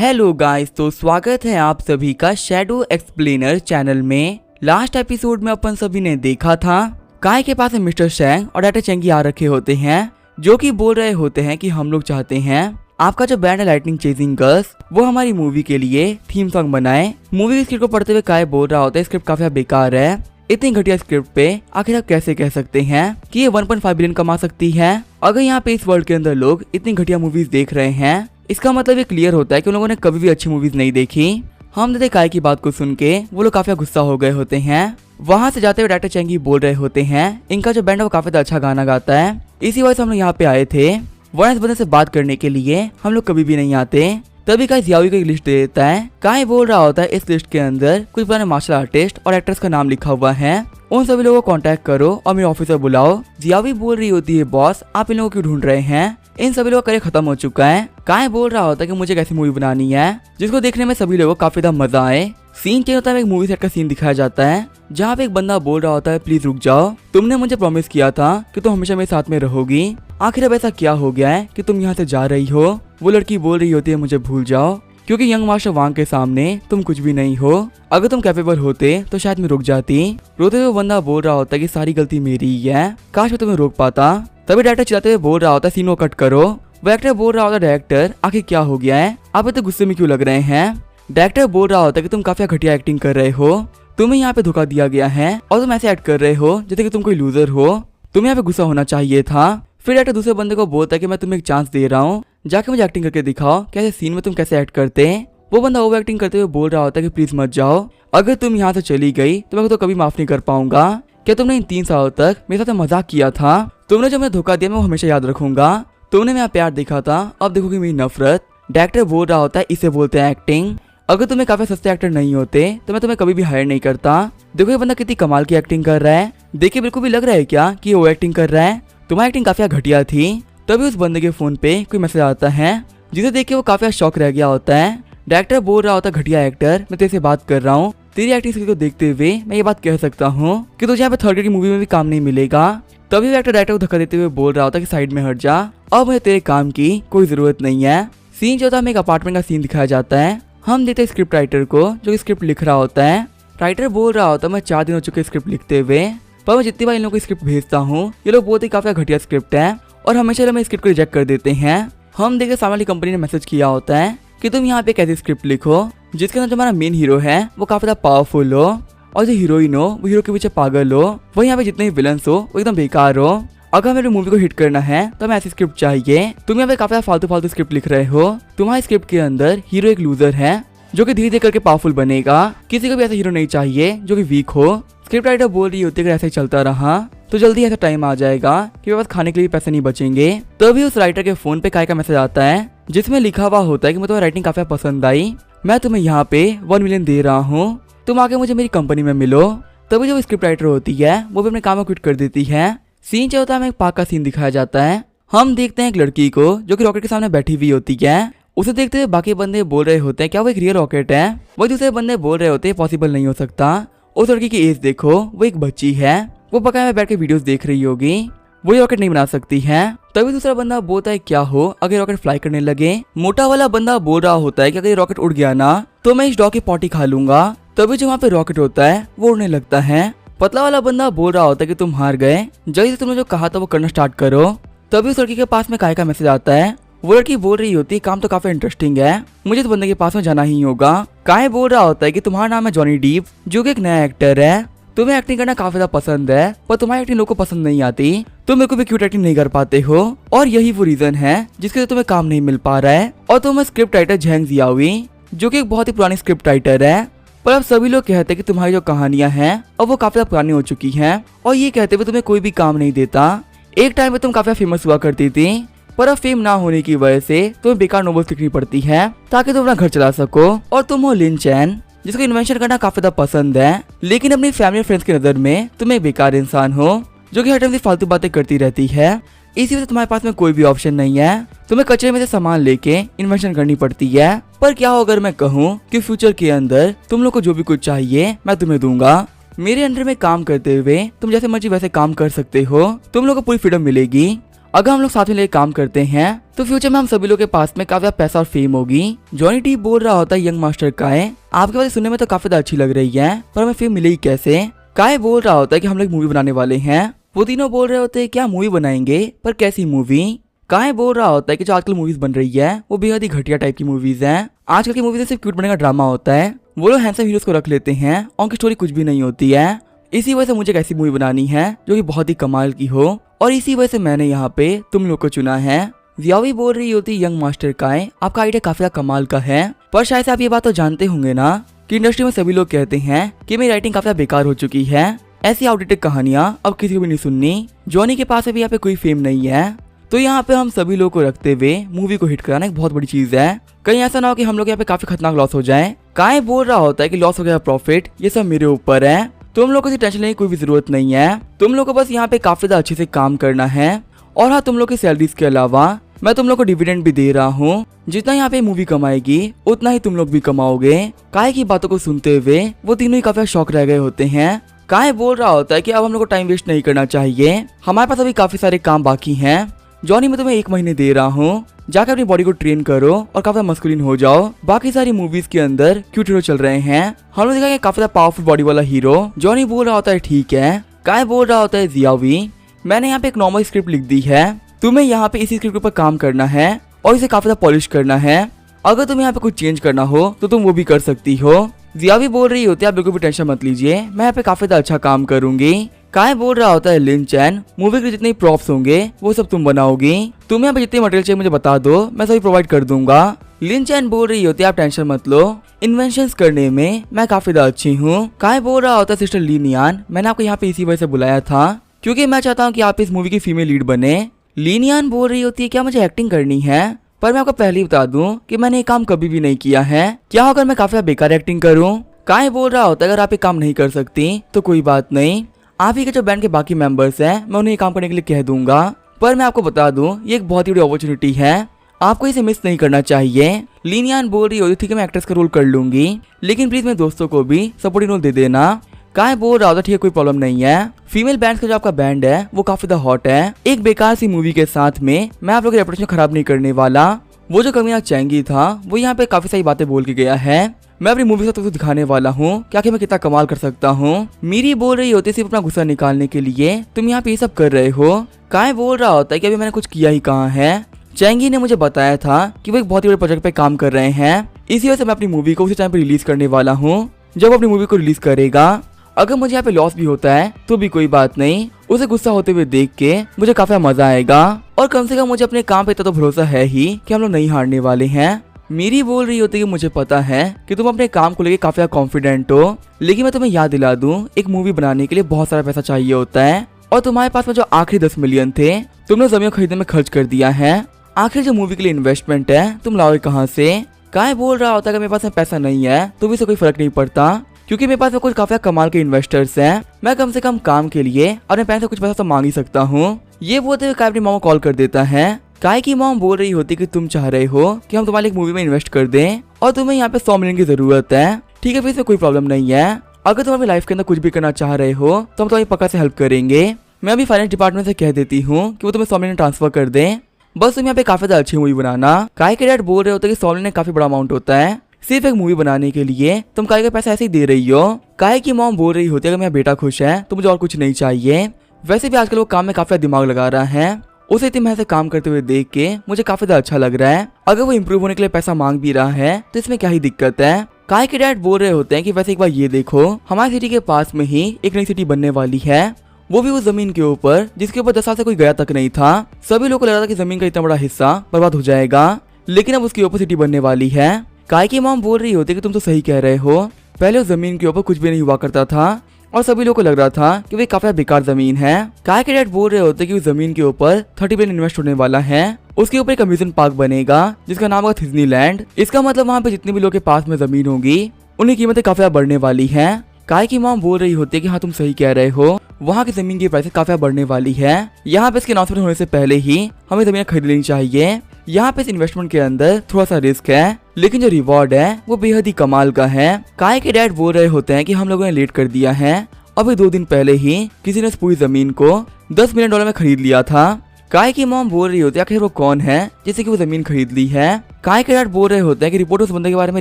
Hello guys, तो स्वागत है आप सभी का शैडो एक्सप्लेनर चैनल में। लास्ट एपिसोड में अपन सभी ने देखा था काय के पास मिस्टर शैंग और डाक्टर चेंगी आ रखे होते हैं, जो कि बोल रहे होते हैं कि हम लोग चाहते हैं आपका जो बैंड है लाइटनिंग चेजिंग गर्ल्स वो हमारी मूवी के लिए थीम सॉन्ग बनाए। मूवी की स्क्रिप्ट को पढ़ते हुए काय बोल रहा होता है स्क्रिप्ट काफी बेकार है, इतनी घटिया स्क्रिप्ट पे आखिर आप कैसे कह सकते हैं कि ये 1.5 बिलियन कमा सकती है। अगर यहाँ पे इस वर्ल्ड के अंदर लोग इतनी घटिया मूवीज देख रहे हैं, इसका मतलब ये क्लियर होता है कि उन लोगों ने कभी भी अच्छी मूवीज नहीं देखी। हम देते काय की बात को सुन के वो लोग काफी गुस्सा हो गए होते हैं। वहां से जाते हुए डाक्टर चेंगी बोल रहे होते हैं इनका जो बैंड है वो काफी अच्छा गाना गाता है, इसी वजह से हम लोग यहाँ पे आए थे। वरना इस बंदे से बात करने के लिए हम लोग कभी भी नहीं आते। तभी काय जियावी को एक लिस्ट दे देता है। काय बोल रहा होता है इस लिस्ट के अंदर कुछ पुराने मार्शल आर्टिस्ट और एक्टर्स का नाम लिखा हुआ है, उन सभी लोगों को कांटेक्ट करो और मेरे ऑफिस में बुलाओ। जियावी बोल रही होती है बॉस आप इन लोगों को ढूंढ रहे हैं, इन सभी लोगों का करियर खत्म हो चुका है। काय बोल रहा होता है कि मुझे एक ऐसी मूवी बनानी है जिसको देखने में सभी लोगों को काफी ज्यादा मजा आए। सीन चेंज होता है, एक मूवी सेट का सीन दिखाया जाता है जहाँ पे एक बंदा बोल रहा होता है प्लीज रुक जाओ, तुमने मुझे प्रॉमिस किया था कि तुम हमेशा मेरे साथ में रहोगी, आखिर अब ऐसा क्या हो गया है कि तुम यहाँ से जा रही हो। वो लड़की बोल रही होती है मुझे भूल जाओ, क्योंकि यंग मास्टर वांग के सामने तुम कुछ भी नहीं हो, अगर तुम कैपेबल होते तो शायद मैं रुक जाती। रोते हुए बंदा बोल रहा होता है कि सारी गलती मेरी ही है, काश मैं तुम्हें रोक पाता। तभी डायरेक्टर चिल्लाते हुए बोल रहा होता है सीन को कट करो। वो एक्टर बोल रहा होता है डायरेक्टर आखिर क्या हो गया है, आप इतने गुस्से में क्यों लग रहे हैं। डायरेक्टर बोल रहा होता है कि तुम काफी घटिया एक्टिंग कर रहे हो, तुम्हें यहाँ पे धोखा दिया गया है और तुम ऐसे एक्ट कर रहे हो जैसे कि तुम कोई लूजर हो, तुम्हें यहाँ पे गुस्सा होना चाहिए था। फिर डायरेक्टर दूसरे बंदे को बोलता है कि मैं तुम्हें एक चांस दे रहा हूँ, जाके मुझे एक्टिंग करके दिखाओ कैसे सीन में तुम कैसे एक्ट करते। वो बंदा ओवर एक्टिंग करते हुए बोल रहा होता है कि प्लीज मत जाओ, अगर तुम यहाँ से चली गई तो मैं तो कभी माफ नहीं कर पाऊंगा। क्या तुमने इन 3 सालों तक मेरे साथ मजाक किया था, तुमने जो मुझे धोखा दिया मैं वो हमेशा याद रखूंगा, तुमने मेरा प्यार देखा था अब देखोगी मेरी नफरत। डायरेक्टर बोल रहा होता है इसे बोलते हैं एक्टिंग, अगर तुम्हें काफी सस्ते एक्टर नहीं होते तो मैं तुम्हें कभी भी हायर नहीं करता। देखो ये बंदा कितनी कमाल की एक्टिंग कर रहा है, देखिए बिल्कुल भी लग रहा है क्या कि वो एक्टिंग कर रहा है, तुम्हारी एक्टिंग काफी घटिया थी। तभी उस बंदे के फोन पे कोई मैसेज आता है जिसे देख के वो काफी शॉक रह गया होता है। डायरेक्टर बोल रहा होता है घटिया एक्टर मैं तेरे से बात कर रहा हूँ, तेरी एक्टिंग स्किल को देखते हुए मैं ये बात कह सकता हूँ कि तुझे यहाँ पे थर्ड ग्रेड की मूवी में भी काम नहीं मिलेगा। तभी वो एक्टर डायरेक्टर को धक्का देते हुए बोल रहा होता है कि साइड में हट जा, अब मुझे तेरे काम की कोई जरूरत नहीं है। सीन जो था हमें एक अपार्टमेंट का सीन दिखाया जाता है। हम देखते हैं स्क्रिप्ट राइटर को जो स्क्रिप्ट लिख रहा होता है। राइटर बोल रहा होता है मैं 4 दिन हो चुके स्क्रिप्ट लिखते हुए, पर मैं जितनी बार इन लोगों को स्क्रिप्ट भेजता हूँ ये लोग बहुत ही काफी घटिया स्क्रिप्ट है और हमेशा लोग स्क्रिप्ट को रिजेक्ट कर देते हैं। हम देखते सामने वाली कंपनी ने मैसेज किया होता है कि तुम यहाँ पे एक ऐसी स्क्रिप्ट लिखो जिसके अंदर जो हमारा मेन हीरो है वो काफी ज्यादा पावरफुल हो और जो हीरोइन हो वो हीरो के पीछे पागल हो, वही यहाँ पे जितने भी विलन्स हो वो एकदम बेकार हो। अगर मेरी मूवी को हिट करना है तो हमें ऐसी स्क्रिप्ट चाहिए। तुम यहाँ पे काफी फालतू स्क्रिप्ट लिख रहे हो, तुम्हारी स्क्रिप्ट के अंदर हीरो एक लूजर है जो कि धीरे धीरे करके पावरफुल बनेगा, किसी को भी ऐसा हीरो नहीं चाहिए जो कि वीक हो। स्क्रिप्ट राइटर बोल रही होती है अगर ऐसा ही चलता रहा तो जल्दी ऐसा टाइम आ जाएगा कि मेरे पास खाने के लिए पैसे नहीं बचेंगे। तभी उस राइटर के फोन पे काय का मैसेज आता है जिसमें लिखा हुआ होता है कि मुझे तुम्हारी राइटिंग काफी पसंद आई, मैं तुम्हें यहाँ पे 1 मिलियन दे रहा हूँ, तुम आके मुझे मेरी कंपनी में मिलो। तभी जो स्क्रिप्ट राइटर होती है वो भी अपने काम में क्विट कर देती है। सीन जो होता है हमें एक पार्क का सीन दिखाया जाता है। हम देखते हैं एक लड़की को जो कि रॉकेट के सामने बैठी हुई होती है, उसे देखते हुए बाकी बंदे बोल रहे होते हैं क्या वो एक रियल रॉकेट है, वो दूसरे बंदे बोल रहे होते हैं पॉसिबल नहीं हो सकता, उस लड़की की एज देखो वो एक बच्ची है, वो बकाया में बैठ के वीडियोस देख रही होगी, वो रॉकेट नहीं बना सकती है। तभी दूसरा बंदा बोलता है क्या हो अगर रॉकेट फ्लाई करने लगे। मोटा वाला बंदा बोल रहा होता है कि अगर रॉकेट उड़ गया ना तो मैं इस डॉग की पॉटी खा लूंगा। तभी जो वहाँ पे रॉकेट होता है वो उड़ने लगता है। पतला वाला बंदा बोल रहा होता है कि तुम हार गए, जल्दी से तुमने जो कहा था वो करना स्टार्ट करो। तभी उस लड़की के पास में काय का मैसेज आता है। वो लड़की बोल रही होती है काम तो काफी इंटरेस्टिंग है, मुझे तो बंदे के पास में जाना ही होगा। काय बोल रहा होता है कि तुम्हारा नाम है जॉनी डीप जो कि एक नया एक्टर है, तुम्हें एक्टिंग करना काफी ज्यादा पसंद है पर तुम्हारी एक्टिंग लोगों को पसंद नहीं आती, तुम मेरे को भी क्यूट एक्टिंग नहीं कर पाते हो और यही वो रीजन है जिसके लिए तुम्हें काम नहीं मिल पा रहा है। और तुम स्क्रिप्ट राइटर झेंग जियावी जो कि एक बहुत ही पुरानी स्क्रिप्ट राइटर है, पर अब सभी लोग कहते हैं कि तुम्हारी जो कहानियां हैं अब वो काफी पुरानी हो चुकी हैं और ये कहते हुए तुम्हें कोई भी काम नहीं देता। एक टाइम पे तुम काफी फेमस हुआ करती थी पर अब फेम ना होने की वजह से तुम्हें बेकार नोवेल्स लिखनी पड़ती है ताकि तुम अपना घर चला सको। और तुम हो लिन चैन जिसको इन्वेंशन करना काफी ज्यादा पसंद है, लेकिन अपनी फैमिली फ्रेंड्स की नजर में तुम एक बेकार इंसान हो जो कि हर टाइम से फालतू बातें करती रहती है, इसी वजह से तुम्हारे पास में कोई भी ऑप्शन नहीं है, तुम्हें कचरे में से सामान लेके इन्वेंशन करनी पड़ती है। पर क्या हो अगर मैं कहूँ कि फ्यूचर के अंदर तुम लोग को जो भी कुछ चाहिए मैं तुम्हें दूंगा, मेरे अंडर में काम करते हुए तुम जैसे मर्जी वैसे काम कर सकते हो, तुम लोग को पूरी फ्रीडम मिलेगी अगर हम लोग साथ में लेकर काम करते हैं तो फ्यूचर में हम सभी लोग के पास में काफी पैसा और फेम होगी। जॉनी टी बोल रहा होता है यंग मास्टर काय, आपकी बात सुनने में तो काफी अच्छी लग रही है, पर हमें फेम मिलेगी कैसे? काय बोल रहा होता है कि हम लोग मूवी बनाने वाले हैं। वो तीनों बोल रहे होते हैं क्या मूवी बनाएंगे, पर कैसी मूवी? काय बोल रहा होता है कि जो आजकल मूवीज बन रही है वो बेहद ही घटिया टाइप की मूवीज हैं। आजकल की मूवीज सिर्फ क्यूट बनने का ड्रामा होता है, वो लोग हैंडसम हीरोज को रख लेते हैं और उनकी स्टोरी कुछ भी नहीं होती है। इसी वजह से मुझे एक ऐसी मूवी बनानी है जो कि बहुत ही कमाल की हो, और इसी वजह से मैंने यहाँ पे तुम लोग को चुना है। जियावी बोल रही होती यंग मास्टर काय, आपका आइडिया काफी कमाल का है, पर शायद आप ये बात तो जानते होंगे ना कि इंडस्ट्री में सभी लोग कहते हैं कि मेरी राइटिंग काफी बेकार हो चुकी है। ऐसी आउटडेटेड कहानियां अब किसी को भी नहीं सुननी। जॉनी के पास अभी यहाँ पे कोई फेम नहीं है, तो यहाँ पे हम सभी लोग को रखते हुए मूवी को हिट कराना एक बहुत बड़ी चीज है। कहीं ऐसा ना हो कि हम लोग यहाँ पे काफी खतरनाक लॉस हो जाए। काय बोल रहा होता है कि लॉस हो गया प्रॉफिट ये सब मेरे ऊपर है, तुम लोग को टेंशन लेने की कोई भी जरूरत नहीं है। तुम लोग को बस यहाँ पे काफी ज्यादा अच्छे से काम करना है, और हाँ तुम लोग की सैलरीज के अलावा मैं तुम लोग को डिविडेंड भी दे रहा हूँ। जितना यहाँ पे मूवी कमाएगी उतना ही तुम लोग भी कमाओगे। काय की बातों को सुनते हुए वो तीनों ही काफी शौक रह गए होते हैं। काय बोल रहा होता है कि अब हम लोग को टाइम वेस्ट नहीं करना चाहिए, हमारे पास अभी काफी सारे काम बाकी हैं। जॉनी मैं तुम्हें 1 महीने दे रहा हूँ, जाकर अपनी बॉडी को ट्रेन करो और काफी मस्कुलिन हो जाओ। बाकी सारी मूवीज के अंदर क्यूट हीरो चल रहे हैं, हम लोग देखा काफी पावरफुल बॉडी वाला हीरो। जॉनी बोल रहा होता है ठीक है। काय बोल रहा होता है जियावी मैंने यहाँ पे एक नॉर्मल स्क्रिप्ट लिख दी है, तुम्हें यहाँ पे इसी स्क्रिप्ट पर काम करना है और इसे काफी पॉलिश करना है। अगर तुम्हें यहाँ पे कुछ चेंज करना हो तो तुम वो भी कर सकती हो। जियावी बोल रही होती है आप बिल्कुल भी टेंशन मत लीजिए, मैं यहाँ पे काफी अच्छा काम करूंगी। काय बोल रहा होता है लिन चैन मूवी के जितने प्रॉप्स होंगे वो सब तुम बनाओगी, तुम्हें यहाँ पे जितने मटेरियल चाहिए मुझे बता दो, मैं सभी प्रोवाइड कर दूंगा। लिन चैन बोल रही होती है आप टेंशन मत लो, इन्वेंशंस करने में मैं काफी अच्छी हूँ। काय बोल रहा होता है सिस्टर लीनियान मैंने आपको यहाँ पे इसी वजह से बुलाया था क्योंकि मैं चाहता हूँ कि आप इस मूवी की फीमेल लीड बने। लीनियान बोल रही होती है क्या मुझे एक्टिंग करनी है, पर मैं आपको पहले ही बता दूं कि मैंने ये काम कभी भी नहीं किया है, क्या अगर मैं काफी बेकार एक्टिंग करूं? काय बोल रहा होता है अगर आप ये काम नहीं कर सकती तो कोई बात नहीं, आप ही के जो बैंड के बाकी मेंबर्स हैं मैं उन्हें ये काम करने के लिए कह दूंगा। पर मैं आपको बता दूं ये एक बहुत ही बड़ी अपॉर्चुनिटी है, आपको इसे मिस नहीं करना चाहिए। लीनियान बोल रही होती ठीक है मैं एक्ट्रेस का रोल कर लूंगी, लेकिन प्लीज मेरे दोस्तों को भी सपोर्टिंग रोल दे देना। काय बोल रहा होता ठीक है कोई प्रॉब्लम नहीं है, फीमेल बैंड का जो आपका बैंड है वो काफी ज्यादा हॉट है, एक बेकार सी मूवी के साथ में मैं आप लोगों की रेपुटेशन खराब नहीं करने वाला। वो जो कमीना चैंगी था वो यहाँ पे काफी सारी बातें बोल के गया है, मैं अपनी मूवी से तुमको दिखाने वाला हूँ क्या कि मैं कितना कमाल कर सकता हूँ। मीरी बोल रही होती सिर्फ अपना गुस्सा निकालने के लिए तुम यहाँ पे ये सब कर रहे हो। काय बोल रहा होता है कि अभी मैंने कुछ किया ही कहाँ है, चैंगी ने मुझे बताया था कि वो एक बहुत ही बड़े प्रोजेक्ट पे काम कर रहे हैं, इसी वजह से मैं अपनी मूवी को उसी टाइम पे रिलीज करने वाला हूँ जब अपनी मूवी को रिलीज करेगा। अगर मुझे यहाँ पे लॉस भी होता है तो भी कोई बात नहीं, उसे गुस्सा होते हुए देख के मुझे काफी मजा आएगा, और कम से कम मुझे अपने काम पे इतना तो भरोसा है ही कि हम लोग नहीं हारने वाले हैं। मीरी बोल रही होती है कि मुझे पता है कि तुम अपने काम को लेके काफी कॉन्फिडेंट हो, लेकिन मैं तुम्हें याद दिला दूं एक मूवी बनाने के लिए बहुत सारा पैसा चाहिए होता है, और तुम्हारे पास में जो आखिरी 10 मिलियन थे तुमने जमीन खरीदने में खर्च कर दिया है, आखिर जो मूवी के लिए इन्वेस्टमेंट है तुम लाओगे कहाँ से? काय बोल रहा होता है कि मेरे पास में पैसा नहीं है तो भी से कोई फर्क नहीं पड़ता, क्योंकि मेरे पास में कुछ काफी कमाल के इन्वेस्टर्स हैं, मैं कम से कम काम के लिए अपने पैसे कुछ पैसा तो मांग ही सकता हूँ। ये बोलते हुए काय अपनी मॉम को कॉल कर देता है। काय की मॉम बोल रही होती कि तुम चाह रहे हो कि हम तुम्हारी एक मूवी में इन्वेस्ट कर दें और तुम्हें यहाँ पे 100 मिलियन की जरूरत है, ठीक है फिर इसमें कोई प्रॉब्लम नहीं है, अगर तुम अपनी लाइफ के अंदर कुछ भी करना चाह रहे हो तो हम तुम्हारी पक्का से हेल्प करेंगे। मैं अभी फाइनेंस डिपार्टमेंट से कह देती हूँ कि वो तुम्हें 100 मिलियन ट्रांसफर कर दें, बस तुम यहाँ पे काफी अच्छी मूवी बनाना। काय के डैड बोल रहे होते कि 100 मिलियन काफी बड़ा अमाउंट होता है, सिर्फ एक मूवी बनाने के लिए तुम काय का पैसा ऐसे ही दे रही हो। काय की मॉम बोल रही होती है अगर मेरा बेटा खुश है तो मुझे और कुछ नहीं चाहिए, वैसे भी आजकल वो काम में काफी दिमाग लगा रहा है, उसे इतनी मेहनत से काम करते हुए देख के मुझे काफी ज्यादा अच्छा लग रहा है, अगर वो इम्प्रूव होने के लिए पैसा मांग भी रहा है तो इसमें क्या ही दिक्कत है। काय के डैड बोल रहे होते हैं कि वैसे एक बार ये देखो हमारी सिटी के पास में ही एक नई सिटी बनने वाली है, वो भी उस जमीन के ऊपर जिसके ऊपर 10 साल से कोई गया तक नहीं था, सभी लोगों को लग रहा था कि जमीन का इतना बड़ा हिस्सा बर्बाद हो जाएगा, लेकिन अब उसके ऊपर सिटी बनने वाली है। काय की मॉम बोल रही होती कि तुम तो सही कह रहे हो, पहले उस जमीन के ऊपर कुछ भी नहीं हुआ करता था और सभी लोगों को लग रहा था कि वो काफी बेकार जमीन है। काय के डैड बोल रहे होते कि उस जमीन के ऊपर 30 बिलियन इन्वेस्ट होने वाला है, उसके ऊपर एक अम्यूजमेंट पार्क बनेगा जिसका नाम होगा डिज्नीलैंड, इसका मतलब वहाँ पे जितने भी लोग के पास में जमीन होगी उनकी कीमतें काफी बढ़ने वाली है। काय की मॉम बोल रही होती है कि हाँ तुम सही कह रहे हो, वहाँ की जमीन की प्राइस काफी बढ़ने वाली है, यहाँ पे इसके अनाउंसमेंट होने से पहले ही हमें जमीन खरीद लेनी चाहिए। यहाँ पे इस इन्वेस्टमेंट के अंदर थोड़ा सा रिस्क है, लेकिन जो रिवॉर्ड है वो बेहद ही कमाल का है। काय के डैड बोल रहे होते हैं कि हम लोगों ने लेट कर दिया है, अभी 2 दिन पहले ही किसी ने इस पूरी जमीन को $10 मिलियन में खरीद लिया था। काय की मॉम बोल रही होती है आखिर वो कौन है जिससे कि वो जमीन खरीद ली है। काय के डैड बोल रहे होते हैं कि रिपोर्ट उस बंदे के बारे में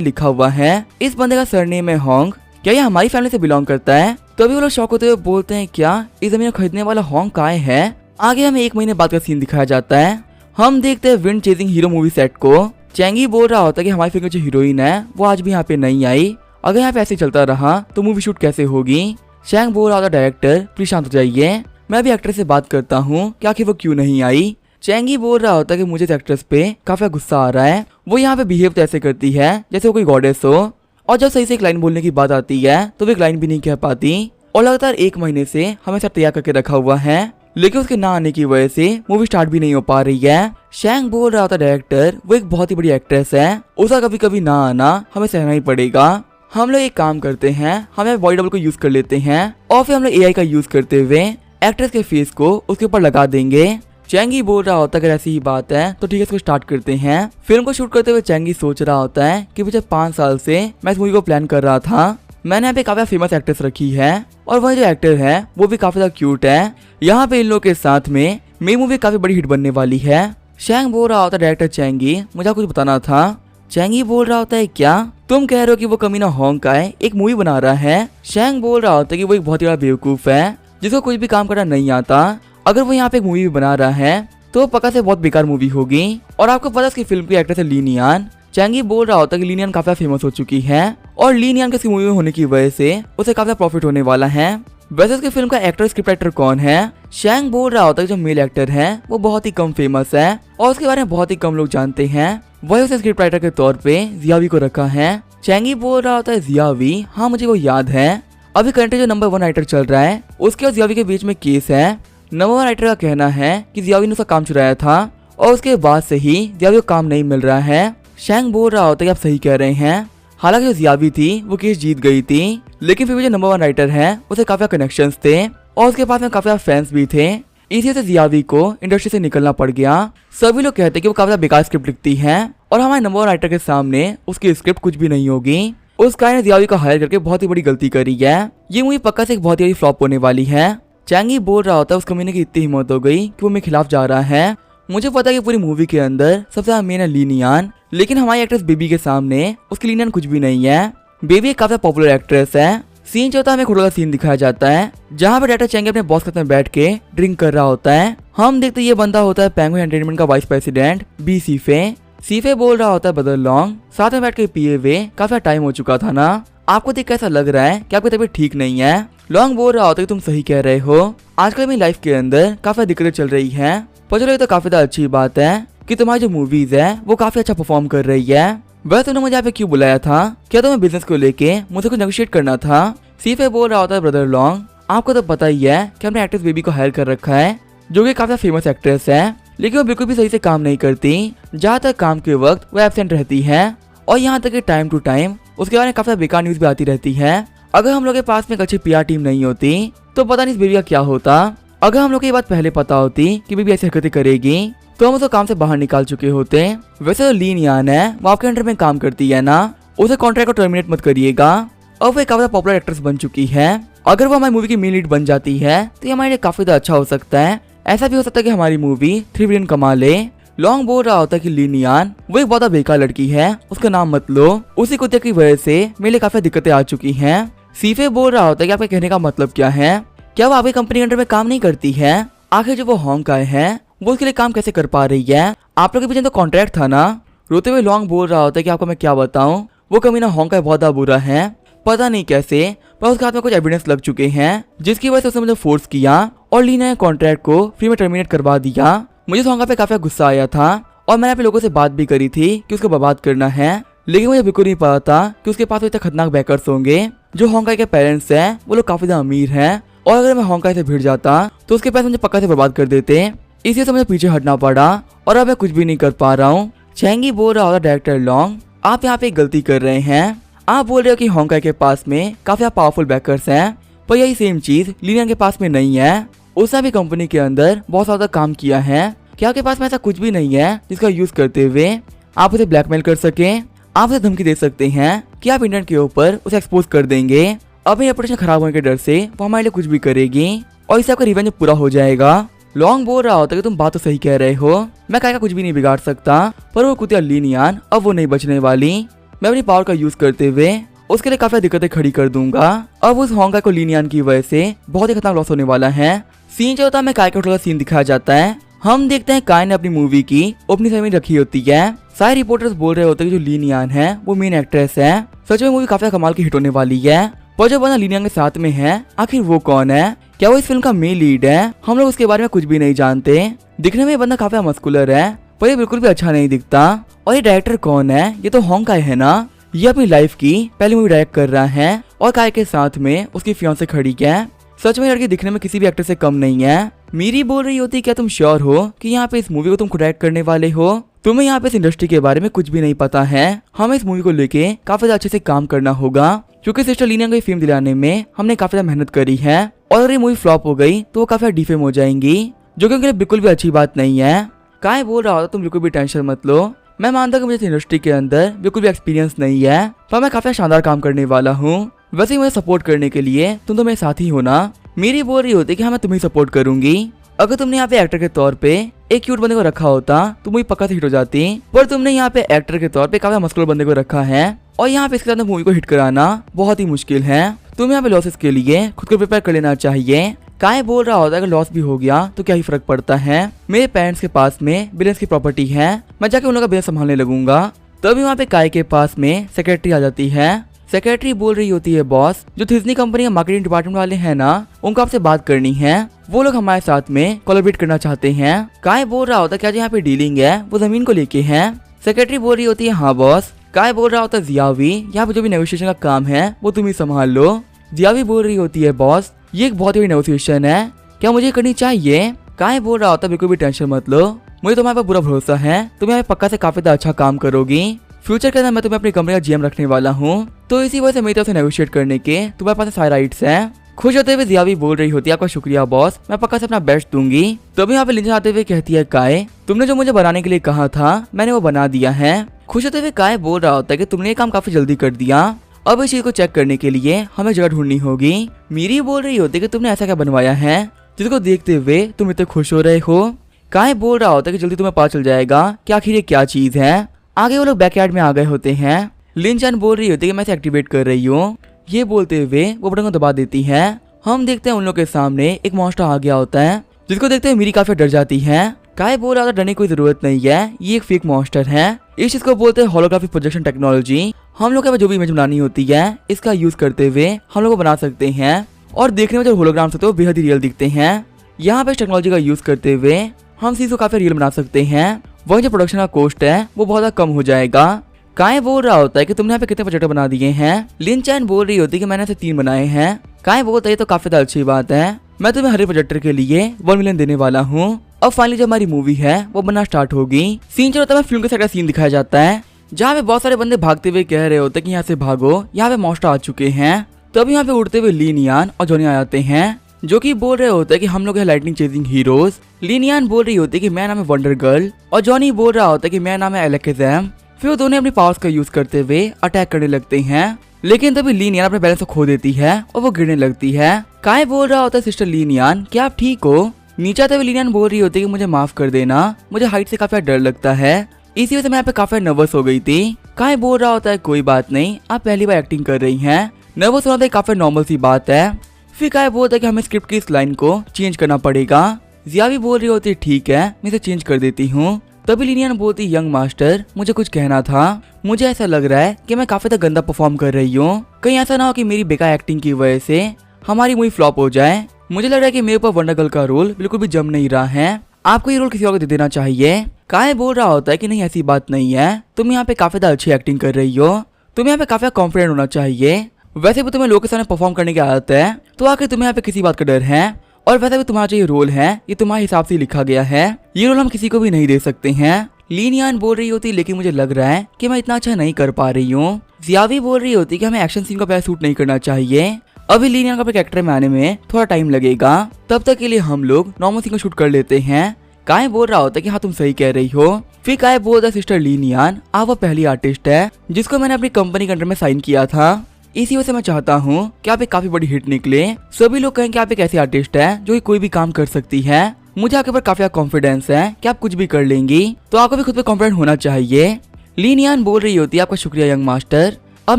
लिखा हुआ है, इस बंदे का सरनेम है होंग, क्या ये हमारी फैमिली से बिलोंग करता है। तभी वो लोग शौक होते हुए बोलते हैं क्या इस जमीन को खरीदने वाला होंग काय है। आगे हमें 1 महीने बाद का सीन दिखाया जाता है। हम देखते हैं wind chasing hero movie set को। चैंगी बोल रहा होता है कि हमारी फिल्म की जो हीरोइन है वो आज भी यहाँ पे नहीं आई, अगर यहाँ पे ऐसे चलता रहा तो मूवी शूट कैसे होगी। शैंग बोल रहा होता डायरेक्टर प्लीज शांत हो जाइए, मैं अभी एक्ट्रेस से बात करता हूँ कि आखिर वो क्यों नहीं आई। चैंगी बोल रहा होता है कि मुझे एक्ट्रेस पे काफी गुस्सा आ रहा है, वो यहाँ पे बिहेव तो ऐसे करती है जैसे वो कोई गॉडेस हो, और जब सही से एक लाइन बोलने की बात आती है तो वो एक लाइन भी नहीं कह पाती, और लगातार 1 महीने से हमें सब तैयार करके रखा हुआ है, लेकिन उसके ना आने की वजह से मूवी स्टार्ट भी नहीं हो पा रही है। शैंग बोल रहा होता डायरेक्टर वो एक बहुत ही बड़ी एक्ट्रेस है, उसका कभी कभी ना आना हमें सहना ही पड़ेगा। हम लोग एक काम करते हैं, हमें बॉडी डबल को यूज कर लेते हैं और फिर हम लोग AI का यूज करते हुए एक्ट्रेस के फेस को उसके ऊपर लगा देंगे। चैंगी बोल रहा होता है अगर ऐसी ही बात है तो ठीक है इसको स्टार्ट करते हैं। फिल्म को शूट करते हुए चैंगी सोच रहा होता है कि पिछले 5 साल से मैं इस मूवी को प्लान कर रहा था, मैंने यहाँ पे काफी फेमस एक्ट्रेस रखी है और वह जो एक्टर है वो भी काफी ज्यादा क्यूट है, यहाँ पे इन लोगों के साथ में मेरी मूवी काफी बड़ी हिट बनने वाली है। शैंग बोल रहा होता है डायरेक्टर चैंगी मुझे कुछ बताना था। चैंगी बोल रहा होता है क्या तुम कह रहे हो कि वो कमीना होंग काय एक मूवी बना रहा है। शैंग बोल रहा होता है कि वो एक बहुत ही बड़ा बेवकूफ है जिसको कुछ भी काम करना नहीं आता, अगर वो यहाँ पे एक मूवी बना रहा है तो पक्का से बहुत बेकार मूवी होगी, और आपको पता है इसकी फिल्म की एक्ट्रेस है ली नियान। चैंगी बोल रहा होता है कि ली नियान काफी फेमस हो चुकी है और ली नियान की मूवी में होने की वजह से उसे काफी प्रॉफिट होने वाला है। वैसे इसकी फिल्म का एक्टर स्क्रिप्ट राइटर कौन है। शैंग बोल रहा होता है जो मेल एक्टर है वो बहुत ही कम फेमस है और उसके बारे में बहुत ही कम लोग जानते हैं, वही उसे स्क्रिप्ट राइटर के तौर पे जियावी को रखा है। चैंगी बोल रहा होता है जियावी, हाँ मुझे वो याद है, अभी करंटली जो नंबर 1 राइटर चल रहा है उसके और जियावी के बीच में केस है। नंबर 1 राइटर का कहना है कि जियावी ने उसका काम चुराया था और उसके बाद से ही जियावी को काम नहीं मिल रहा है। शैंग बोल रहा होता है कि आप सही कह रहे हैं, हालांकि जो जियावी थी वो केस जीत गई थी, लेकिन फिर भी जो नंबर 1 राइटर है उसे काफी कनेक्शंस थे और उसके पास में काफी फैंस भी थे, इसी से जियावी को इंडस्ट्री से निकलना पड़ गया। सभी लोग कहते हैं कि वो काफी बेकार स्क्रिप्ट लिखती है और हमारे नंबर 1 राइटर के सामने उसकी स्क्रिप्ट कुछ भी नहीं होगी। उस गाय ने जियावी को हायर करके बहुत ही बड़ी गलती करी है, ये मूवी पक्का से एक बहुत ही बड़ी फ्लॉप होने वाली है। चैंगी बोल रहा होता है उस कमीने की इतनी हिम्मत हो गई कि वो मेरे खिलाफ जा रहा है। मुझे पता है कि पूरी मूवी के अंदर सबसे ज्यादा मेन है ली नियान, लेकिन हमारी एक्ट्रेस बेबी के सामने उसकी ली नियान कुछ भी नहीं है। बेबी एक काफी पॉपुलर एक्ट्रेस है। सीन चलता है हमें खुद का सीन दिखाया जाता है जहाँ पे डायरेक्टर चैंगी अपने बॉस के साथ बैठ के ड्रिंक कर रहा होता है। हम देखते ये बंदा होता है पेंगुइन एंटरटेनमेंट का वाइस प्रेसिडेंट बी सीफे। सीफे बोल रहा होता है ब्रदर लॉन्ग, साथ में बैठ के पिए हुए काफी टाइम हो चुका था ना, आपको देख कैसा लग रहा है कि आपकी तबीयत ठीक नहीं है। लॉन्ग बोल रहा होता है कि तुम सही कह रहे हो, आजकल मेरी लाइफ के अंदर काफी दिक्कतें चल रही है, पर चलो ये तो काफी अच्छी बात है कि तुम्हारी जो मूवीज है वो काफी अच्छा परफॉर्म कर रही है। वैसे तुमने मुझे यहाँ पे क्यों बुलाया था, क्या तुम्हें बिजनेस को लेके मुझे कुछ नेगोशिएट करना था। सीफे बोल रहा होता है ब्रदर लॉन्ग, आपको तो पता ही है कि हमने एक्ट्रेस बेबी को हायर कर रखा है जो कि काफी फेमस एक्ट्रेस है, लेकिन वो बिल्कुल भी सही से काम नहीं करती, जहाँ तक काम के वक्त वो एब्सेंट रहती है और यहाँ तक कि टाइम टू टाइम उसके बारे में काफी बेकार न्यूज भी आती रहती है। अगर हम लोग के पास में एक अच्छी PR टीम नहीं होती तो पता नहीं इस बेबी का क्या होता। अगर हम लोग को ये बात पहले पता होती कि बेबी ऐसी हरकतें करेगी तो हम उसको काम से बाहर निकाल चुके होते। वैसे तो ली नियान है वो आपके अंडर में काम करती है ना, उसे कॉन्ट्रैक्ट को टर्मिनेट मत करिएगा, और वो काफी पॉपुलर एक्ट्रेस बन चुकी है, अगर वो हमारी मूवी की मेन लीड बन जाती है तो ये हमारे लिए काफी अच्छा हो सकता है। ऐसा भी हो सकता है कि हमारी मूवी 3 बिलियन कमा ले। लॉन्ग बोल रहा होता है कि ली नियान वो एक बहुत बेकार लड़की है, उसका नाम मत लो, उसी कुत्ते की वजह से मेरे लिए काफी दिक्कतें आ चुकी हैं। सीफे बोल रहा होता है कि आपके कहने का मतलब क्या है, क्या वो आपकी कंपनी के अंडर में काम नहीं करती है, आखिर जो वो होंग काय है वो उसके लिए काम कैसे कर पा रही है, आप लोग के पीछे तो कॉन्ट्रैक्ट था ना। रोते हुए लॉन्ग बोल रहा होता है कि आपको मैं क्या बताऊं, वो कमीना होंग काय बहुत बुरा है, पता नहीं कैसे पर उसके हाथ में कुछ एविडेंस लग चुके हैं जिसकी वजह से उसने मुझे फोर्स किया और ली ने कॉन्ट्रैक्ट को फ्री में टर्मिनेट करवा दिया। मुझे होंगा पे काफी गुस्सा आया था और मैंने अपने लोगों से बात भी करी थी कि उसको बर्बाद करना है, लेकिन मुझे बिल्कुल नहीं पता था कि उसके पास इतने खतरनाक बैकर्स होंगे। जो होंगकाई के पेरेंट्स हैं वो लोग काफी ज्यादा अमीर हैं और अगर मैं होंगकाई से भिड़ जाता तो उसके पैसे मुझे पक्का से बर्बाद कर देते, इसी से मुझे पीछे हटना पड़ा और अब मैं कुछ भी नहीं कर पा रहा हूँ। चैंगी बोल रहा होता डायरेक्टर लॉन्ग, आप यहाँ पे एक गलती कर रहे हैं, आप बोल रहे हो कि होंगकाई के पास में काफी पावरफुल बैकर्स हैं, पर यही सेम चीज लीनियन के पास में नहीं है। उसने भी कंपनी के अंदर बहुत ज्यादा काम किया है, क्या आपके पास में ऐसा कुछ भी नहीं है जिसका यूज करते हुए आप उसे ब्लैकमेल कर सके, आप उसे धमकी दे सकते हैं कि आप इंटरनेट के ऊपर उसे एक्सपोज कर देंगे, अब रेपुटेशन खराब होने के डर से वो हमारे लिए कुछ भी करेगी और इससे आपका रिवेंज पूरा हो जाएगा। लॉन्ग बोल रहा होता है कि तुम बात तो सही कह रहे हो, मैं काय का कुछ भी नहीं बिगाड़ सकता, पर वो कुतिया लिनियान अब वो नहीं बचने वाली। मैं अपनी पावर का यूज करते हुए उसके लिए काफी दिक्कतें खड़ी कर दूंगा। अब उस होंगा को लिनियान की वजह से बहुत ही खतरनाक लॉस होने वाला है। सीन जो होता है, काय का उठा सीन दिखाया जाता है। हम देखते हैं काय ने अपनी मूवी की ओपनिंग सेरेमनी रखी होती है। सारे रिपोर्टर्स बोल रहे होते हैं कि जो लिनियान है वो मेन एक्ट्रेस है। सच में मूवी काफी कमाल की हिट होने वाली है। पर जो बंदा लिनियान के साथ में है, आखिर वो कौन है? क्या वो इस फिल्म का मेन लीड है? हम लोग उसके बारे में कुछ भी नहीं जानते। दिखने में ये बंदा काफी मस्कुलर है, पर ये बिल्कुल भी अच्छा नहीं दिखता। और ये डायरेक्टर कौन है? ये तो होंग काय है ना। ये अपनी लाइफ की पहली मूवी डायरेक्ट कर रहा है और काय के साथ में उसकी फियांसे खड़ी है। सच में लड़की दिखने में किसी भी एक्टर से कम नहीं है। मीरी बोल रही होती, क्या तुम श्योर हो कि यहाँ पे इस मूवी को तुम खुद डायरेक्ट करने वाले हो? तुम्हें यहाँ पे इस इंडस्ट्री के बारे में कुछ भी नहीं पता है। हमें इस मूवी को लेके काफी अच्छे से काम करना होगा, क्योंकि सिस्टर लिनियान को फिल्म दिलाने में हमने काफी ज्यादा मेहनत करी है। और अगर ये मूवी फ्लॉप हो गई तो वो काफी डिफेम हो जाएंगी, जो कि उनके लिए बिल्कुल भी अच्छी बात नहीं है। काय बोल रहा होता, तुम बिल्कुल भी टेंशन मत लो। मैं मानता हूँ कि मुझे इंडस्ट्री के अंदर बिल्कुल भी एक्सपीरियंस नहीं है, पर मैं काफी शानदार काम करने वाला हूँ। वैसे ही मुझे सपोर्ट करने के लिए तुम तो मेरे साथ ही हो ना। मेरी बोल रही होती कि हाँ, मैं तुम्हें सपोर्ट करूंगी। अगर तुमने यहाँ पे एक्टर के तौर पे एक क्यूट बंदे को रखा होता तो मूवी पक्का से हिट हो जाती, पर तुमने यहाँ पे एक्टर के तौर पे काफी मस्कुलर बंदे को रखा है और यहाँ पे इसके साथ मूवी को हिट कराना बहुत ही मुश्किल है। तुम्हें यहाँ पे लॉसेस के लिए खुद को प्रिपेयर कर लेना चाहिए। काय बोल रहा होता है, अगर लॉस भी हो गया तो क्या ही फर्क पड़ता है। मेरे पेरेंट्स के पास में बिलियंस की प्रॉपर्टी है, मैं जाके उन लोगों का बिजनेस संभालने लगूंगा। तभी वहाँ पे काय के पास में सेक्रेटरी आ जाती है। सेक्रेटरी बोल रही होती है, बॉस जो डिज्नी कंपनी के मार्केटिंग डिपार्टमेंट वाले हैं ना, उनको आपसे बात करनी है। वो लोग हमारे साथ में कोलैबोरेट करना चाहते हैं। काय बोल रहा होता है, क्या जो यहाँ पे डीलिंग है वो जमीन को लेके है? सेक्रेटरी बोल रही होती है, हाँ बॉस। काय बोल रहा होता है, जियावी यहाँ पे जो भी नेगोशिएशन का काम है वो तुम ही संभाल लो। जियावी बोल रही होती है, बॉस ये एक बहुत ही बड़ी नेगोशिएशन है, क्या मुझे करनी चाहिए? काय बोल रहा होता है, बिल्कुल भी टेंशन मत लो, मुझे तुम्हारे पर पूरा भरोसा है, तुम यहाँ पे पक्का से काफी अच्छा काम करोगी। फ्यूचर के अंदर मैं तुम्हें अपनी कंपनी का जीएम रखने वाला हूँ, तो इसी वजह से मेरी तरफ से नेगोशिएट करने के तुम्हारे पास सारे राइट्स हैं। खुश होते हुए जियावी बोल रही होती है, आपका शुक्रिया बॉस, मैं पक्का से अपना बेस्ट दूंगी। तभी यहाँ पे लिंजन आते हुए कहती है, काय तुमने जो मुझे बनाने के लिए कहा था मैंने वो बना दिया है। खुश होते हुए काय बोल रहा होता है कि तुमने ये काम काफी जल्दी कर दिया, अब इस चीज को चेक करने के लिए हमें जगह ढूंढनी होगी। मीरी बोल रही होती है कि तुमने ऐसा क्या बनवाया है जिसको देखते हुए तुम इतने खुश हो रहे हो। काय बोल रहा होता है कि जल्दी तुम्हें पता चल जाएगा कि आखिर ये क्या चीज है। आगे वो लोग बैकयार्ड में आ गए होते हैं। लिंचन बोल रही होती है कि मैं इसे एक्टिवेट कर रही हूँ। ये बोलते हुए वो बटन को दबा देती है। हम देखते हैं उन लोग के सामने एक मॉन्स्टर आ गया होता है, जिसको देखते हुए मीरी काफी डर जाती है। काय बोल रहा था, डरने की कोई जरूरत नहीं है, ये एक फेक मॉन्स्टर है। इस चीज को बोलते हैं होलोग्राफिक प्रोजेक्शन टेक्नोलॉजी। हम लोग के पास जो भी इमेज बनानी होती है इसका यूज करते हुए हम लोग बना सकते हैं, और देखने में जो होलोग्राम्स होते हैं वो बेहद ही रियल दिखते हैं। यहाँ पे इस टेक्नोलॉजी का यूज करते हुए हम चीज को काफी रियल बना सकते हैं। वही जो प्रोडक्शन का कॉस्ट है वो बहुत ज्यादा कम हो जाएगा। काय बोल रहा होता है कि तुमने यहाँ पे कितने प्रोजेक्ट बना दिए हैं। लिंचन बोल रही होती है कि मैंने ऐसे 3 बनाए हैं। काय बोलता है, तो काफी ज्यादा अच्छी बात है, मैं तुम्हें हर प्रोजेक्टर के लिए 1 मिलियन देने वाला हूँ। अब फाइनली जब हमारी मूवी है वो बनना स्टार्ट होगी। सीन चलता है, फिल्म के साइड का सीन दिखाया जाता है, जहाँ पे बहुत सारे बंदे भागते हुए कह रहे होते हैं कि यहाँ से भागो, यहाँ पे मॉन्स्टर आ चुके हैं। तभी यहाँ पे उड़ते हुए लिनियान और जॉनी आ जाते हैं, जो कि बोल रहे होते हैं कि हम लोग है लाइटनिंग चेजिंग हीरोज। लिनियान बोल रही होती है कि मेरा नाम है वंडर गर्ल, और जॉनी बोल रहा होता है कि मेरा नाम है एलेकेज़म। फिर वो दोनों अपनी पावर्स का यूज करते हुए अटैक करने लगते हैं, लेकिन तभी लिनियान अपने बैलेंस को खो देती है और वो गिरने लगती है। काय बोल रहा होता है, सिस्टर लिनियान क्या आप ठीक हो? नीचे आते हुए लिनियान बोल रही होती है कि मुझे माफ कर देना, मुझे हाइट से काफी डर लगता है, इसी वजह से मैं यहाँ पे काफी नर्वस हो गई थी। काय बोल रहा होता है, कोई बात नहीं, आप पहली बार एक्टिंग कर रही हैं, नर्वस होना तो काफी नॉर्मल सी बात है। फिर काय बोलता है कि हमें स्क्रिप्ट की इस लाइन को चेंज करना पड़ेगा। जिया भी बोल रही होती है, ठीक है मैं इसे चेंज कर देती हूँ। तभी लिनियान बोलती, यंग मास्टर मुझे कुछ कहना था, मुझे ऐसा लग रहा है कि मैं काफी तक गंदा परफॉर्म कर रही हूँ, कहीं ऐसा ना हो कि मेरी बेकार एक्टिंग की वजह से हमारी मूवी फ्लॉप हो जाए। मुझे लग रहा है कि मेरे ऊपर वंडर गर्ल का रोल बिल्कुल भी जम नहीं रहा है, आपको ये रोल किसी और को दे देना चाहिए। काय बोल रहा होता है कि नहीं ऐसी बात नहीं है, तुम यहाँ पे काफी अच्छी एक्टिंग कर रही हो, तुम्हें यहाँ पे काफी कॉन्फिडेंट होना चाहिए। वैसे भी तुम्हें लोगों के सामने परफॉर्म करने की आदत है, तो आखिर तुम्हें यहाँ पे किसी बात का डर है? और वैसे भी तुम्हारा जो ये रोल है ये तुम्हारे हिसाब से लिखा गया है, ये रोल हम किसी को भी नहीं दे सकते हैं। लिनियान बोल रही होती, लेकिन मुझे लग रहा है कि मैं इतना अच्छा नहीं कर पा रही हूँ। जियावी बोल रही होती कि हमें एक्शन सीन को पहले शूट नहीं करना चाहिए, अभी लिनियान का कैरेक्टर में आने में थोड़ा टाइम लगेगा, तब तक के लिए हम लोग नॉर्मल सीन को शूट कर लेते हैं। काय बोल रहा होता है कि हाँ तुम सही कह रही हो। फिर काय बोलता है, सिस्टर लिनियान आप वो पहली आर्टिस्ट है जिसको मैंने अपनी कंपनी के अंडर में साइन किया था, इसी वजह से मैं चाहता हूँ कि आप एक काफी बड़ी हिट निकले, सभी लोग कहें कि आप एक ऐसी आर्टिस्ट है जो कोई भी काम कर सकती है। मुझे आपके ऊपर काफी कॉन्फिडेंस है कि आप कुछ भी कर लेंगी, तो आपको भी खुद पे कॉन्फिडेंट होना चाहिए। लीन यान बोल रही होती है, आपका शुक्रिया यंग मास्टर, अब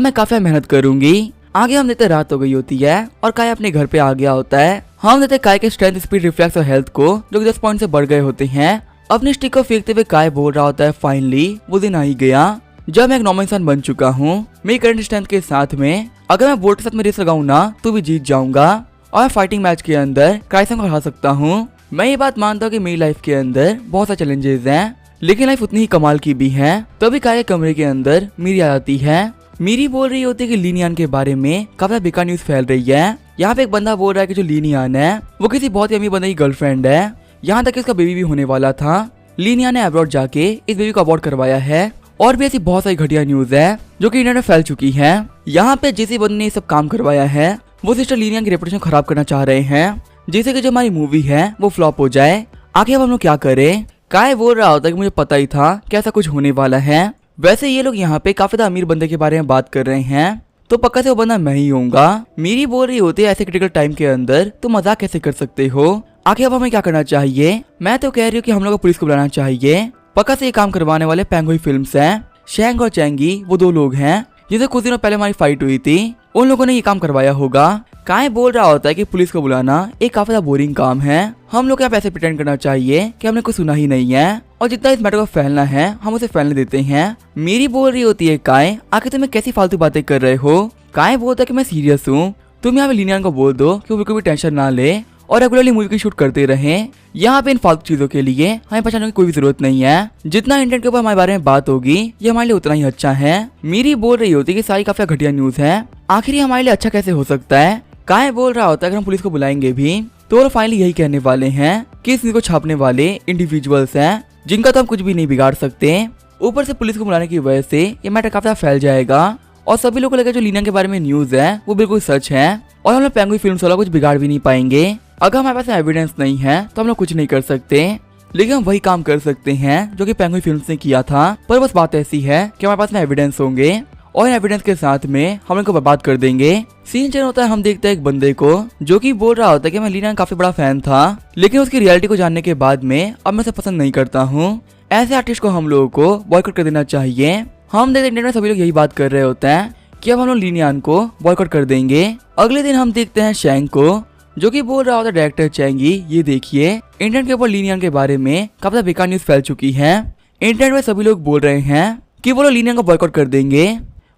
मैं काफी मेहनत करूंगी। आगे हम देखते रात हो गई होती है और काय अपने घर पे आ गया होता है। हम देखते काय के स्ट्रेंथ, स्पीड, रिफ्लेक्स और हेल्थ को जो कि 10 पॉइंट से बढ़ गए होते हैं। अपनी स्टिक को फेंकते हुए काय बोल रहा होता है, फाइनली वो दिन आ ही गया जब मैं एक नॉर्मल इंसान बन चुका हूँ। मेरी करंट स्ट्रेंथ के साथ में अगर मैं बोर्ड के साथ में रेस लगाऊं ना तो भी जीत जाऊंगा और फाइटिंग मैच के अंदर क्राइसन को हरा सकता हूँ। मैं ये बात मानता हूँ कि मेरी लाइफ के अंदर बहुत सारे चैलेंजेस हैं, लेकिन लाइफ उतनी ही कमाल की भी है। तभी काय के कमरे के अंदर मीरी आ जाती है। मीरी बोल रही होती है कि लीन यान के बारे में काफी बेकार न्यूज फैल रही है। यहाँ पे एक बंदा बोल रहा है कि जो लीन यान है वो किसी बहुत ही अमीर बंदे की गर्लफ्रेंड है। यहाँ तक कि उसका बेबी भी होने वाला था। लीन यान ने अब्रॉड जाके इस बेबी को अबॉर्ट करवाया है। और भी ऐसी बहुत सारी घटिया न्यूज है जो कि इंटरनेट में फैल चुकी है। यहाँ पे जिस बंदे ने सब काम करवाया है वो सिस्टर लीन यान की रेपुटेशन खराब करना चाह रहे हैं, जिससे कि जो हमारी मूवी है वो फ्लॉप हो जाए। आखिर अब हम लोग क्या करें? काय बोल रहा होता है कि मुझे पता ही था कि ऐसा कुछ होने वाला है। वैसे ये लोग यहाँ पे काफी अमीर बंदे के बारे में बात कर रहे हैं, तो पक्का से वो बंदा मैं ही होऊंगा। मीरी बोल रही होती है, ऐसे क्रिटिकल टाइम के अंदर तो मजाक कैसे कर सकते हो? आखिर अब हमें क्या करना चाहिए? मैं तो कह रही हूँ कि हम लोग को पुलिस को बुलाना चाहिए। पक्का से ये काम करवाने वाले पेंगुइन फिल्म्स हैं। शैंग और चैंगी वो दो लोग हैं जिनसे कुछ दिनों पहले हमारी फाइट हुई थी, उन लोगों ने ये काम करवाया होगा। काय बोल रहा होता है कि पुलिस को बुलाना एक काफी बोरिंग काम है। हम लोग यहाँ ऐसे प्रिटेंड करना चाहिए कि हमने कुछ सुना ही नहीं है और जितना इस मैटर को फैलना है हम उसे फैलने देते हैं। मेरी बोल रही होती है, काय आखिर तुम्हें कैसी फालतू बातें कर रहे हो? काय बोलता है कि मैं सीरियस हूँ, तुम यहाँ पे लीन यान को बोल दो कि वो बिल्कुल भी टेंशन ना ले और रेगुलरली मूवी की शूट करते रहें। यहाँ पे इन फालतू चीजों के लिए हमें पहचानने की कोई भी जरूरत नहीं है। जितना इंटरनेट के ऊपर हमारे बारे में बात होगी ये हमारे लिए उतना ही अच्छा है। मेरी बोल रही होती है कि सारी काफी घटिया न्यूज है, आखिर हमारे लिए अच्छा कैसे हो सकता है? काय बोल रहा होता है अगर हम पुलिस को बुलाएंगे भी तो वो फाइनली यही कहने वाले हैं कि इस न्यूज को छापने वाले इंडिविजुअल्स हैं जिनका तो हम कुछ भी नहीं बिगाड़ सकते। ऊपर से पुलिस को बुलाने की वजह से ये मैटर काफी फैल जाएगा और सभी लोगों को लगे जो लीना के बारे में न्यूज है वो बिल्कुल सच है और हम लोग पेंगुइन फिल्म्स वाला कुछ बिगाड़ भी नहीं पाएंगे। अगर हमारे पास एविडेंस नहीं है तो हम लोग कुछ नहीं कर सकते, लेकिन हम वही काम कर सकते हैं जो कि पेंगुइन फिल्म्स ने किया था। पर बस बात ऐसी है कि हमारे पास में एविडेंस होंगे और एविडेंस के साथ में हम इनको बर्बाद कर देंगे। सीन चेंज होता है, हम देखते हैं एक बंदे को जो कि बोल रहा होता है कि मैं लीना का काफी बड़ा फैन था, लेकिन उसकी रियलिटी को जानने के बाद में अब मैं उसे पसंद नहीं करता हूँ। ऐसे आर्टिस्ट को हम लोगों को बॉयकॉट कर देना चाहिए। हम देखते इंटरनेट में सभी लोग यही बात कर रहे होते हैं कि अब हम लोग लीन यान को बॉयकॉट कर देंगे। अगले दिन हम देखते हैं शैंग को जो कि बोल रहा होता है, डायरेक्टर चैंगी ये देखिए इंटरनेट के ऊपर लीन यान के बारे में काफी बेकार न्यूज फैल चुकी है। इंटरनेट में सभी लोग बोल रहे हैं कि वो लोग लीन यान को बॉयकॉट कर देंगे।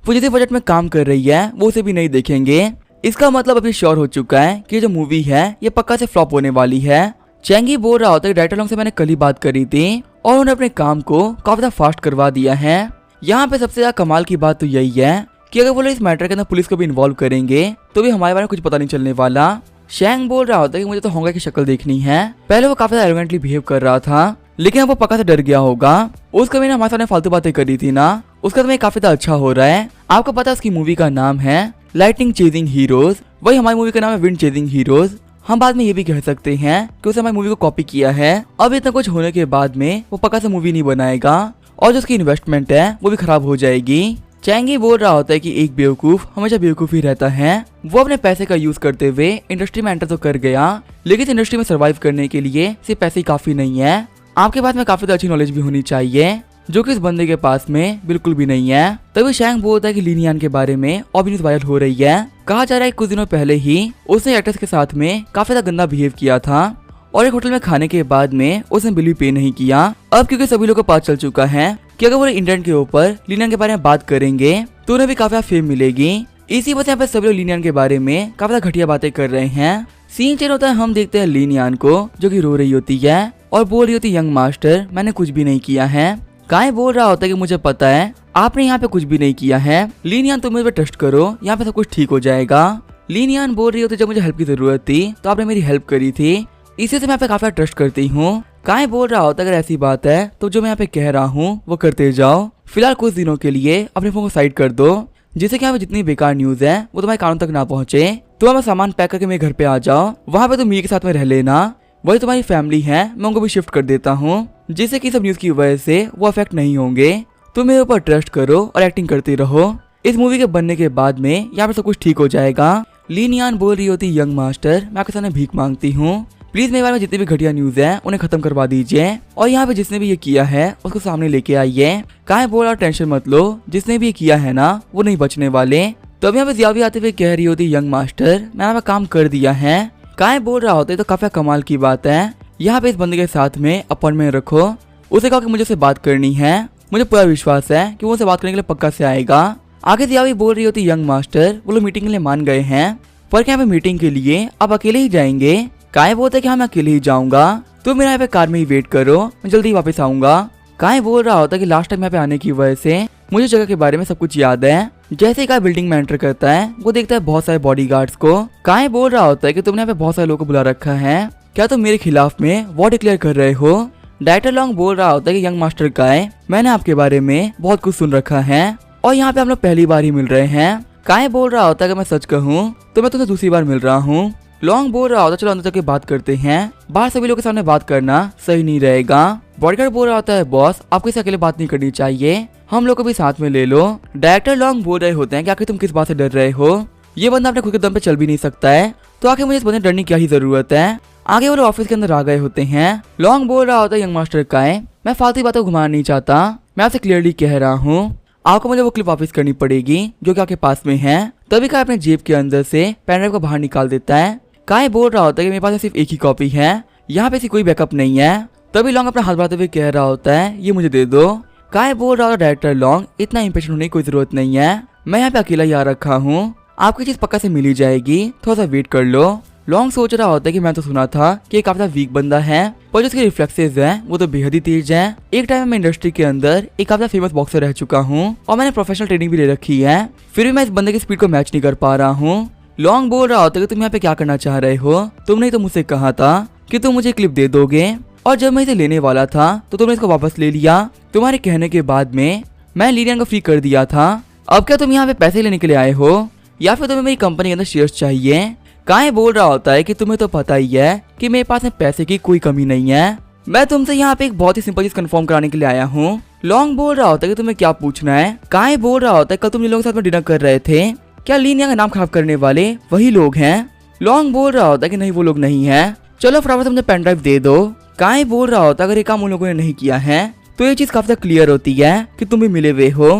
वो जिस बजट में काम कर रही है वो उसे भी नहीं देखेंगे। इसका मतलब अभी श्योर हो चुका है कि जो मूवी है ये पक्का से फ्लॉप होने वाली है। चैंगी बोल रहा होता है डायरेक्टर लोग से मैंने कल ही बात करी थी और उन्होंने अपने काम को काफी फास्ट करवा दिया है। यहाँ पे सबसे ज्यादा कमाल की बात तो यही है कि अगर वो लोग इस मैटर के अंदर पुलिस को भी इन्वॉल्व करेंगे तो भी हमारे बारे में कुछ पता नहीं चलने वाला। शैंग बोल रहा होता है कि मुझे तो होंगा की शक्ल देखनी है। पहले वो काफी एरोगेंटली बिहेव कर रहा था, लेकिन अब वो पक्का से डर गया होगा। उसका भी ना हमारे सामने फालतू बातें करी थी ना, उसका तो काफी अच्छा हो रहा है। आपको पता है उसकी मूवी का नाम है लाइटनिंग चेजिंग हीरोज, वही हमारी मूवी का नाम है विंड चेजिंग हीरोज। हम बाद में ये भी कह सकते हैं कि उसने हमारी मूवी को कॉपी किया है। अब इतना कुछ होने के बाद में वो पक्का से मूवी नहीं बनाएगा और जो उसकी इन्वेस्टमेंट है वो भी खराब हो जाएगी। चैंगी बोल रहा होता है कि एक बेवकूफ हमेशा बेवकूफ ही रहता है। वो अपने पैसे का यूज करते हुए इंडस्ट्री में एंटर तो कर गया, लेकिन इस इंडस्ट्री में सर्वाइव करने के लिए सिर्फ पैसे ही काफी नहीं है। आपके पास में काफी अच्छी नॉलेज भी होनी चाहिए, जो कि इस बंदे के पास में बिल्कुल भी नहीं है। तभी शैंग बोलता है कि लीन यान के बारे में और भी न्यूज वायरल हो रही है। कहा जा रहा है कुछ दिनों पहले ही उसने एक्ट्रेस के साथ में काफी ज्यादा गंदा बिहेव किया था और एक होटल में खाने के बाद में उसने बिल भी पे नहीं किया। अब क्योंकि सभी लोगों को पता चल चुका है कि अगर वो इंटरनेट के ऊपर लीन यान के बारे में बात करेंगे तो उन्हें भी काफी फेम मिलेगी। इसी वजह से यहाँ पे सभी लोग लीन यान के बारे में काफी घटिया बातें कर रहे हैं। सीन चेंज होता है, हम देखते हैं लीन यान को जो कि रो रही होती है और बोल रही होती यंग मास्टर मैंने कुछ भी नहीं किया है। काय बोल रहा होता है कि मुझे पता है आपने यहाँ पे कुछ भी नहीं किया है। लीन यान तुम मुझे ट्रस्ट करो, यहाँ पे सब कुछ ठीक हो जाएगा। लीन यान बोल रही होती जब मुझे हेल्प की जरूरत थी तो आपने मेरी हेल्प करी थी, इसी से मैं पे काफी ट्रस्ट करती हूँ। काय बोल रहा होता है अगर ऐसी बात है तो जो मैं यहाँ पे कह रहा हूँ वो करते जाओ। फिलहाल कुछ दिनों के लिए अपने फोन को साइड कर दो, जिससे कि यहाँ पे जितनी बेकार न्यूज है वो तुम्हारे कानों तक ना पहुंचे। तुम अपना सामान पैक करके मेरे घर पे आ जाओ, वहाँ पे तुम मीर के साथ में रह लेना। वही तुम्हारी फैमिली है, मैं उनको भी शिफ्ट कर देता हूँ, जिससे कि सब न्यूज की वजह से वो अफेक्ट नहीं होंगे। तुम मेरे ऊपर ट्रस्ट करो और एक्टिंग करते रहो। इस मूवी के बनने के बाद में यहाँ पे सब कुछ ठीक हो जाएगा। लीन यान बोल रही होती यंग मास्टर मैं आपके सामने भीख मांगती हूँ, प्लीज मेरे बारे में जितनी भी घटिया न्यूज है उन्हें खत्म करवा दीजिए और यहाँ पे जिसने भी ये किया है उसको सामने लेके आइए। काहे बोल रहा टेंशन मत लो, जिसने भी ये किया है ना वो नहीं बचने वाले। तो अभी यहाँ पे जिया भी आते हुए कह रही होती यंग मास्टर मैंने यहाँ पे काम कर दिया है। काहे बोल रहा होता है तो काफी कमाल की बात है, यहाँ पे इस बंदे के साथ में अपॉइंटमेंट रखो। उसे कहा कि मुझे उससे बात करनी है, मुझे पूरा विश्वास है कि वो उससे बात करने के लिए पक्का से आएगा। आगे जिया भी बोल रही होती यंग मास्टर वो लोग मीटिंग के लिए मान गए हैं, पर क्या यहाँ पे मीटिंग के लिए आप अकेले ही जाएंगे? काहे बोलते कि हाँ मैं अकेले ही जाऊंगा, तो मेरा यहाँ पे कार में ही वेट करो, मैं जल्दी वापस आऊंगा। काहे बोल रहा होता है कि लास्ट टाइम यहाँ पे आने की वजह से मुझे जगह के बारे में सब कुछ याद है। जैसे ही बिल्डिंग में एंटर करता है वो देखता है बहुत सारे बॉडीगार्ड्स को। काहे बोल रहा होता है कि तुमने यहाँ पे बहुत सारे लोगों को बुला रखा है, क्या तुम मेरे खिलाफ में वॉर डिक्लेयर कर रहे हो? डायरेक्टर लॉन्ग बोल रहा होता है कि यंग मास्टर काहे मैंने आपके बारे में बहुत कुछ सुन रखा है और यहाँ पे हम लोग पहली बार ही मिल रहे हैं। काहे बोल रहा होता है कि मैं सच कहूँ तो मैं तुमसे दूसरी बार मिल रहा हूँ। लॉन्ग बोल रहा होता चलो अंदर जाके बात करते हैं, बाहर सभी लोगों के सामने बात करना सही नहीं रहेगा। बॉडीगार्ड बोल रहा होता है बॉस आपको इससे अकेले बात नहीं करनी चाहिए, हम लोग को भी साथ में ले लो। डायरेक्टर लॉन्ग बोल रहे होते हैं कि आखिर तुम किस बात से डर रहे हो, ये बंदा अपने खुद के दम पे चल भी नहीं सकता है, तो आखिर मुझे इस बंदे डरने की क्या ही जरूरत है। आगे वो लोग ऑफिस के अंदर आ गए होते हैं। लॉन्ग बोल रहा होता है यंग मास्टर का है मैं फालतू बातों को घुमाना नहीं चाहता, मैं आपसे क्लियरली कह रहा हूँ आपको मुझे वो क्लिप वापस करनी पड़ेगी जो कि आपके पास में है। तभी का अपने जेब के अंदर से पेन ड्राइव को बाहर निकाल देता है। काहे बोल रहा होता है कि मेरे पास सिर्फ एक ही कॉपी है, यहाँ पे कोई बैकअप नहीं है। तभी लॉन्ग अपना हाथ बढ़ाते हुए कह रहा होता है ये मुझे दे दो। काहे बोल रहा होता है डायरेक्टर लॉन्ग इतना इंपेशेंट होने की कोई जरूरत नहीं है, मैं यहाँ पे अकेला ही आ रखा हूँ, आपकी चीज पक्का से मिल ही जाएगी, थोड़ा सा वेट कर लो। लॉन्ग सोच रहा होता है कि मैं तो सुना था कि काफी वीक बंदा है पर जो उसके रिफ्लेक्सेस हैं वो तो बेहद ही तेज हैं। एक टाइम मैं इंडस्ट्री के अंदर एक काफी फेमस बॉक्सर रह चुका हूँ और मैंने प्रोफेशनल ट्रेनिंग भी ले रखी है, फिर भी मैं इस बंदे की स्पीड को मैच नहीं कर पा रहा हूँ। लॉन्ग बोल रहा होता है कि तुम यहाँ पे क्या करना चाह रहे हो, तुमने तो मुझसे कहा था कि तुम मुझे क्लिप दे दोगे और जब मैं इसे लेने वाला था तो तुमने इसको वापस ले लिया। तुम्हारे कहने के बाद में मैं लीरियन को फ्री कर दिया था, अब क्या तुम यहाँ पे पैसे लेने के लिए आए हो या फिर तुम्हें मेरी कंपनी के अंदर शेयर्स चाहिए? काहे बोल रहा होता है कि तुम्हें तो पता ही है कि मेरे पास में पैसे की कोई कमी नहीं है, मैं तुमसे यहाँ पे एक बहुत ही सिंपल चीज कंफर्म कराने के लिए आया हूँ। लॉन्ग बोल रहा होता है कि तुम्हें क्या पूछना है। काहे बोल रहा होता है कल तुम जिन लोगों के साथ में डिनर कर रहे थे क्या लीनिया का नाम खराब करने वाले वही लोग हैं? लॉन्ग बोल रहा होता है कि नहीं वो लोग नहीं है, चलो फटाफट से मुझे पेन ड्राइव दे दो। काहे बोल रहा होता है अगर ये काम उन लोगों ने नहीं किया है तो ये चीज काफी क्लियर होती है कि तुम भी मिले हुए हो,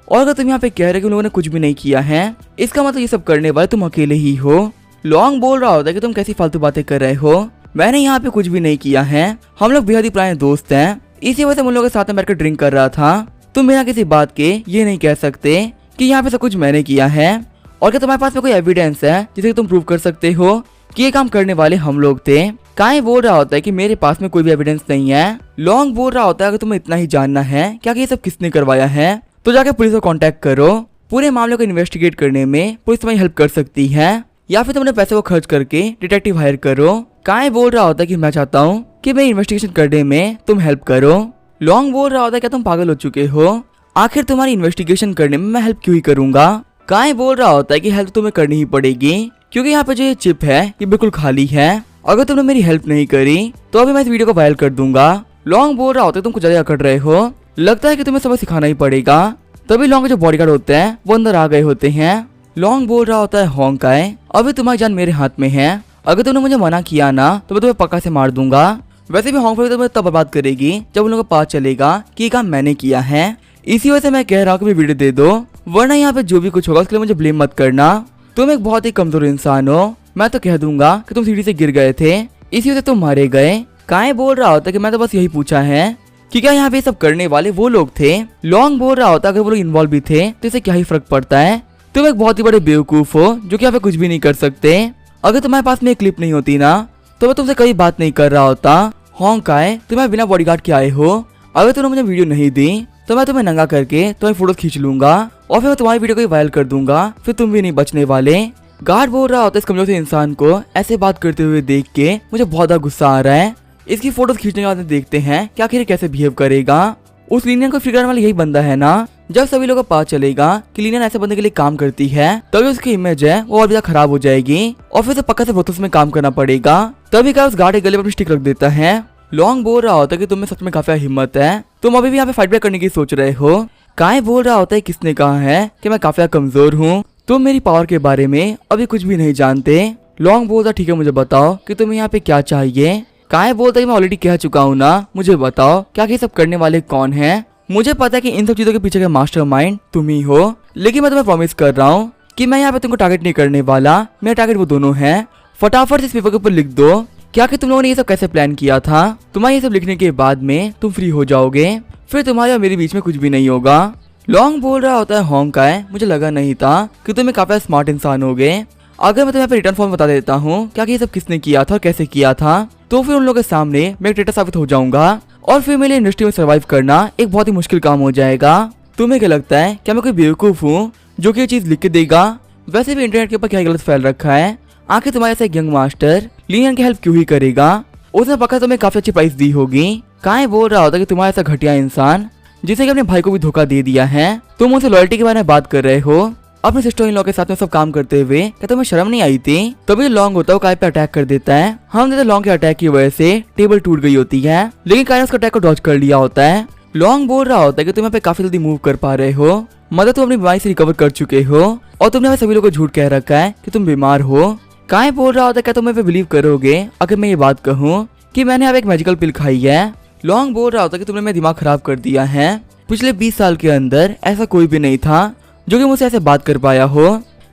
और अगर तुम यहाँ पे कह रहे हो कि उन लोगों ने कुछ भी नहीं किया है इसका मतलब ये सब करने वाले तुम अकेले ही हो। लॉन्ग बोल रहा होता है कि तुम कैसी फालतू बातें कर रहे हो, मैंने यहाँ पे कुछ भी नहीं किया है, हम लोग बेहद ही पुराने दोस्त हैं, इसी वजह से उन लोगों के साथ में बैठकर ड्रिंक कर रहा था। तुम बिना किसी बात के ये नहीं कह सकते कि यहाँ पे सब कुछ मैंने किया है, और क्या तुम्हारे पास में कोई एविडेंस है जिसे तुम प्रूव कर सकते हो कि ये काम करने वाले हम लोग थे? काहे बोल रहा होता है कि मेरे पास में कोई भी एविडेंस नहीं है। लॉन्ग बोल रहा होता है अगर तुम्हें इतना ही जानना है क्या कि ये सब किसने करवाया है तो जाके पुलिस को कांटेक्ट करो, पूरे मामले को इन्वेस्टिगेट करने में पुलिस तुम्हारी हेल्प कर सकती है, या फिर तुम अपने पैसे को खर्च करके डिटेक्टिव हायर करो। काहे बोल रहा होता है कि मैं चाहता हूँ कि मैं इन्वेस्टिगेशन करने में तुम हेल्प करो। लॉन्ग बोल रहा होता है क्या तुम पागल हो चुके हो, आखिर तुम्हारी इन्वेस्टिगेशन करने में मैं हेल्प क्यों ही करूंगा? काहे बोल रहा होता है कि हेल्प तुम्हें करनी ही पड़ेगी क्योंकि यहाँ पे जो ये चिप है ये बिल्कुल खाली है, अगर तुमने मेरी हेल्प नहीं करी तो अभी मैं इस वीडियो को वायरल कर दूंगा। लॉन्ग बोल रहा होता है तुम कुछ ज्यादा अकड़ रहे हो, लगता है कि तुम्हें सबक सिखाना ही पड़ेगा। तभी लॉन्ग के जो बॉडीगार्ड होते हैं वो अंदर आ गए होते हैं। लॉन्ग बोल रहा होता है होंकाई अभी तुम्हारी जान मेरे हाथ में है, अगर तुमने मुझे मना किया ना तो मैं तुम्हें पक्का से मार दूंगा। वैसे भी होंकाई तुम्हें तब बर्बाद करेगी जब उन लोगों को पता चलेगा कि ये काम मैंने किया है, इसी वजह से मैं कह रहा हूँ कि वीडियो दे दो, वरना यहाँ पे जो भी कुछ होगा उसके लिए मुझे ब्लेम मत करना। तुम एक बहुत ही कमजोर इंसान हो, मैं तो कह दूंगा कि तुम सीढ़ी से गिर गए थे इसी वजह से तुम मारे गए। काहे बोल रहा होता कि मैं तो बस यही पूछा है कि क्या यहाँ पे सब करने वाले वो लोग थे। लॉन्ग बोल रहा होता अगर वो लोग इन्वॉल्व भी थे तो इसे क्या ही फर्क पड़ता है, तुम एक बहुत ही बड़े बेवकूफ हो जो कि यहाँ पे कुछ भी नहीं कर सकते। अगर तुम्हारे पास में एक क्लिप नहीं होती ना तो मैं तुमसे कई बात नहीं कर रहा होता। होंकाई तुम्हें बिना बॉडीगार्ड के आए हो, अगर तुमने मुझे वीडियो नहीं दी तो मैं तुम्हें नंगा करके तुम्हारी फोटो खींच लूंगा और फिर मैं तुम्हारी वीडियो को वायरल कर दूंगा, फिर तुम भी नहीं बचने वाले। गार्ड बोल रहा होता है इस कमजोर से इंसान को ऐसे बात करते हुए देख के मुझे बहुत ज्यादा गुस्सा आ रहा है। इसकी फोटोज खींचने के बाद देखते हैं कि आखिर कैसे बिहेव करेगा। उस लीनियन को फिगर वाला यही बंदा है ना, जब सभी लोगों को पता चलेगा कि लीनियन ऐसे बंदे के लिए काम करती है तभी उसकी इमेज है वो और भी खराब हो जाएगी और फिर से पक्का से ब्रोथल्स में काम करना पड़ेगा। तभी क्या उस गार्ड के गले पर अपनी स्टिक रख देता है। लॉन्ग बोल रहा होता है कि तुम्हें सच में काफी हिम्मत है, तुम अभी भी यहाँ पे फाइट बैक करने की सोच रहे हो। काहे बोल रहा होता है किसने कहा है कि मैं काफी कमजोर हूँ, तुम मेरी पावर के बारे में अभी कुछ भी नहीं जानते लॉन्ग बोलता ठीक है मुझे बताओ कि तुम्हें यहाँ पे क्या चाहिए। काय बोलता है मैं ऑलरेडी कह चुका हूँ ना, मुझे बताओ क्या ये सब करने वाले कौन है। मुझे पता है कि इन सब चीजों के पीछे का मास्टरमाइंड तुम ही हो, लेकिन मैं तुम्हें प्रॉमिस कर रहा हूँ कि मैं यहाँ पे तुमको टारगेट नहीं करने वाला। मेरा टारगेट वो दोनों है। फटाफट से इस पेपर के ऊपर लिख दो क्या कि तुम लोगों ने ये सब कैसे प्लान किया था। तुम्हारे ये सब लिखने के बाद में तुम फ्री हो जाओगे, फिर तुम्हारे और मेरे बीच में कुछ भी नहीं होगा। लॉन्ग बोल रहा होता है होंकाई मुझे लगा नहीं था कि तुम काफी स्मार्ट इंसान होगे। अगर मैं तुम्हें पे रिटर्न फॉर्म बता देता हूँ क्या कि ये सब किसने किया था और कैसे किया था, तो फिर उन लोगों के सामने मैं एक ट्रेटर साबित हो जाऊंगा और फिर मेरे इंडस्ट्री में सर्वाइव करना एक बहुत ही मुश्किल काम हो जाएगा। तुम्हें क्या लगता है क्या मैं कोई बेवकूफ हूँ जो कि ये चीज लिख के देगा। वैसे भी इंटरनेट के ऊपर क्या गलत फैल रखा है, आखिर तुम्हारे से एक यंग मास्टर लिनियन की हेल्प क्यों ही करेगा। उसने पक्का तुम्हें काफी अच्छी प्राइस दी होगी। काय बोल रहा होता कि तुम्हारा ऐसा घटिया इंसान जिसे कि अपने भाई को भी धोखा दे दिया है, तुम उनसे लॉयल्टी के बारे में बात कर रहे हो अपने सिस्टर इन लॉ के साथ में सब काम करते हुए, क्या तुम्हें शर्म नहीं आई थी। तभी लॉन्ग होता है काय पे अटैक कर देता है। हम देखते लॉन्ग के अटैक की वजह से टेबल टूट गई होती है, लेकिन काय ने उसका अटैक को डॉज कर लिया होता है। लॉन्ग बोल रहा होता है कि तुम यहाँ पे काफी जल्दी मूव कर पा रहे हो, मतलब तुम अपनी बीमारी से रिकवर कर चुके हो और तुमने हमें सभी लोगों को झूठ कह रखा है कि तुम बीमार हो। काय बोल रहा होता है क्या तुम पे बिलीव करोगे अगर मैं ये बात कहूँ कि मैंने अब एक मैजिकल पिल खाई है। लॉन्ग बोल रहा होता है कि तुमने मेरा दिमाग खराब कर दिया है। पिछले 20 साल के अंदर ऐसा कोई भी नहीं था जो कि मुझसे ऐसे बात कर पाया हो।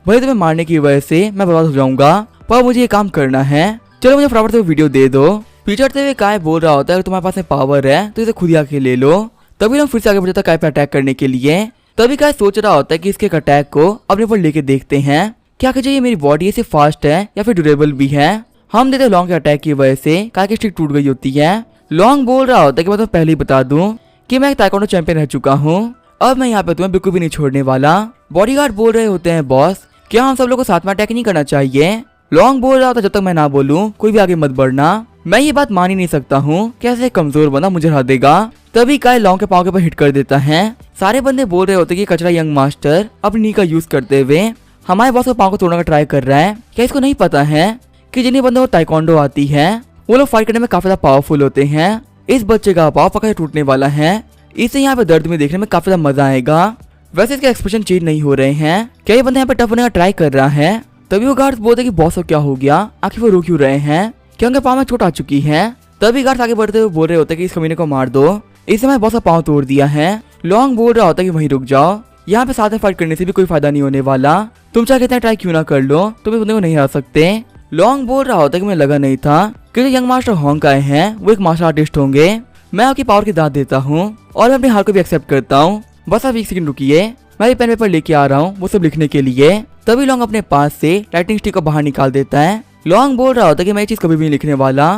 भले तुम्हें मारने की वजह से मैं बर्बाद हो जाऊंगा, पर मुझे ये काम करना है। चलो मुझे फटाफट से वीडियो दे दो। पीछे हुए काय बोल रहा होता है तुम्हारे पास में पावर है तो इसे खुद ही आके ले लो। तभी हम फिर से आगे बढ़ते काय पे अटैक करने के लिए। तभी काय सोच रहा होता है कि इसके अटैक को अपने ऊपर लेके देखते हैं क्या कि जो ये मेरी बॉडी है सिर्फ फास्ट है या फिर ड्यूरेबल भी है। हम देते लॉन्ग के अटैक की वजह से काय की स्टिक टूट गई होती है। लॉन्ग बोल रहा होता है कि मैं तुम्हें पहले ही बता दूं कि मैं एक ताइक्वांडो चैंपियन रह चुका हूँ, अब मैं यहाँ पे तुम्हें बिल्कुल भी नहीं छोड़ने वाला। बॉडीगार्ड बोल रहे होते हैं बॉस क्या हम सब लोग को साथ में अटैक नहीं करना चाहिए। लॉन्ग बोल रहा होता जब तक मैं ना बोलूं कोई भी आगे मत बढ़ना। मैं ये बात मान ही नहीं सकता हूँ कैसे कमजोर बंदा मुझे हरा देगा। तभी काय लॉन्ग के पाँव के ऊपर हिट कर देता है। सारे बंदे बोल रहे होते कि कचरा यंग मास्टर अपनी नी का यूज करते हुए हमारे बॉस के पाँव को तोड़ने का ट्राई कर रहा है। क्या इसको नहीं पता है कि जिन्हें बंदों को ताइक्वांडो आती है वो लोग फाइट करने में काफी ज्यादा पावरफुल होते हैं। इस बच्चे का पाँव पकड़ टूटने वाला है, इसे यहाँ पे दर्द में देखने में काफी ज्यादा मजा आएगा। वैसे इसके एक्सप्रेशन चेंज नहीं हो रहे हैं, क्या ये बंदा यहाँ पे टफ होने का ट्राई कर रहा है। तभी वो गार्ड्स बोलते कि बॉस को क्या हो गया, आखिर वो रो क्यों रहे हैं, क्या उनके पाँव में चोट आ चुकी है। तभी गार्ड्स आगे बढ़ते हुए बोल रहे होते कि इस कमीने को मार दो, इस समय बॉस का पाँव तोड़ दिया है। लॉन्ग बोल रहा होता है कि वहीं रुक जाओ, यहाँ पे साथ में फाइट करने से भी कोई फायदा नहीं होने वाला, तुम चाहे कितना ट्राई क्यों ना कर लो तुम इस बंदे को नहीं हरा सकते। लॉन्ग बोल रहा होता है कि मुझे लगा नहीं था कि जो यंग मास्टर होंकाई हैं वो एक मार्शल आर्टिस्ट होंगे। मैं आपकी पावर की दाद देता हूँ और मैं अपनी हार को भी एक्सेप्ट करता हूँ। बस आप 1 सेकंड रुकिए, मैं ये पेन पेपर लेके आ रहा हूँ वो सब लिखने के लिए। तभी लॉन्ग अपने पास से लाइटिंग स्टिक को बाहर निकाल देता है। लॉन्ग बोल रहा होता है कि मैं ये चीज कभी भी नहीं लिखने वाला।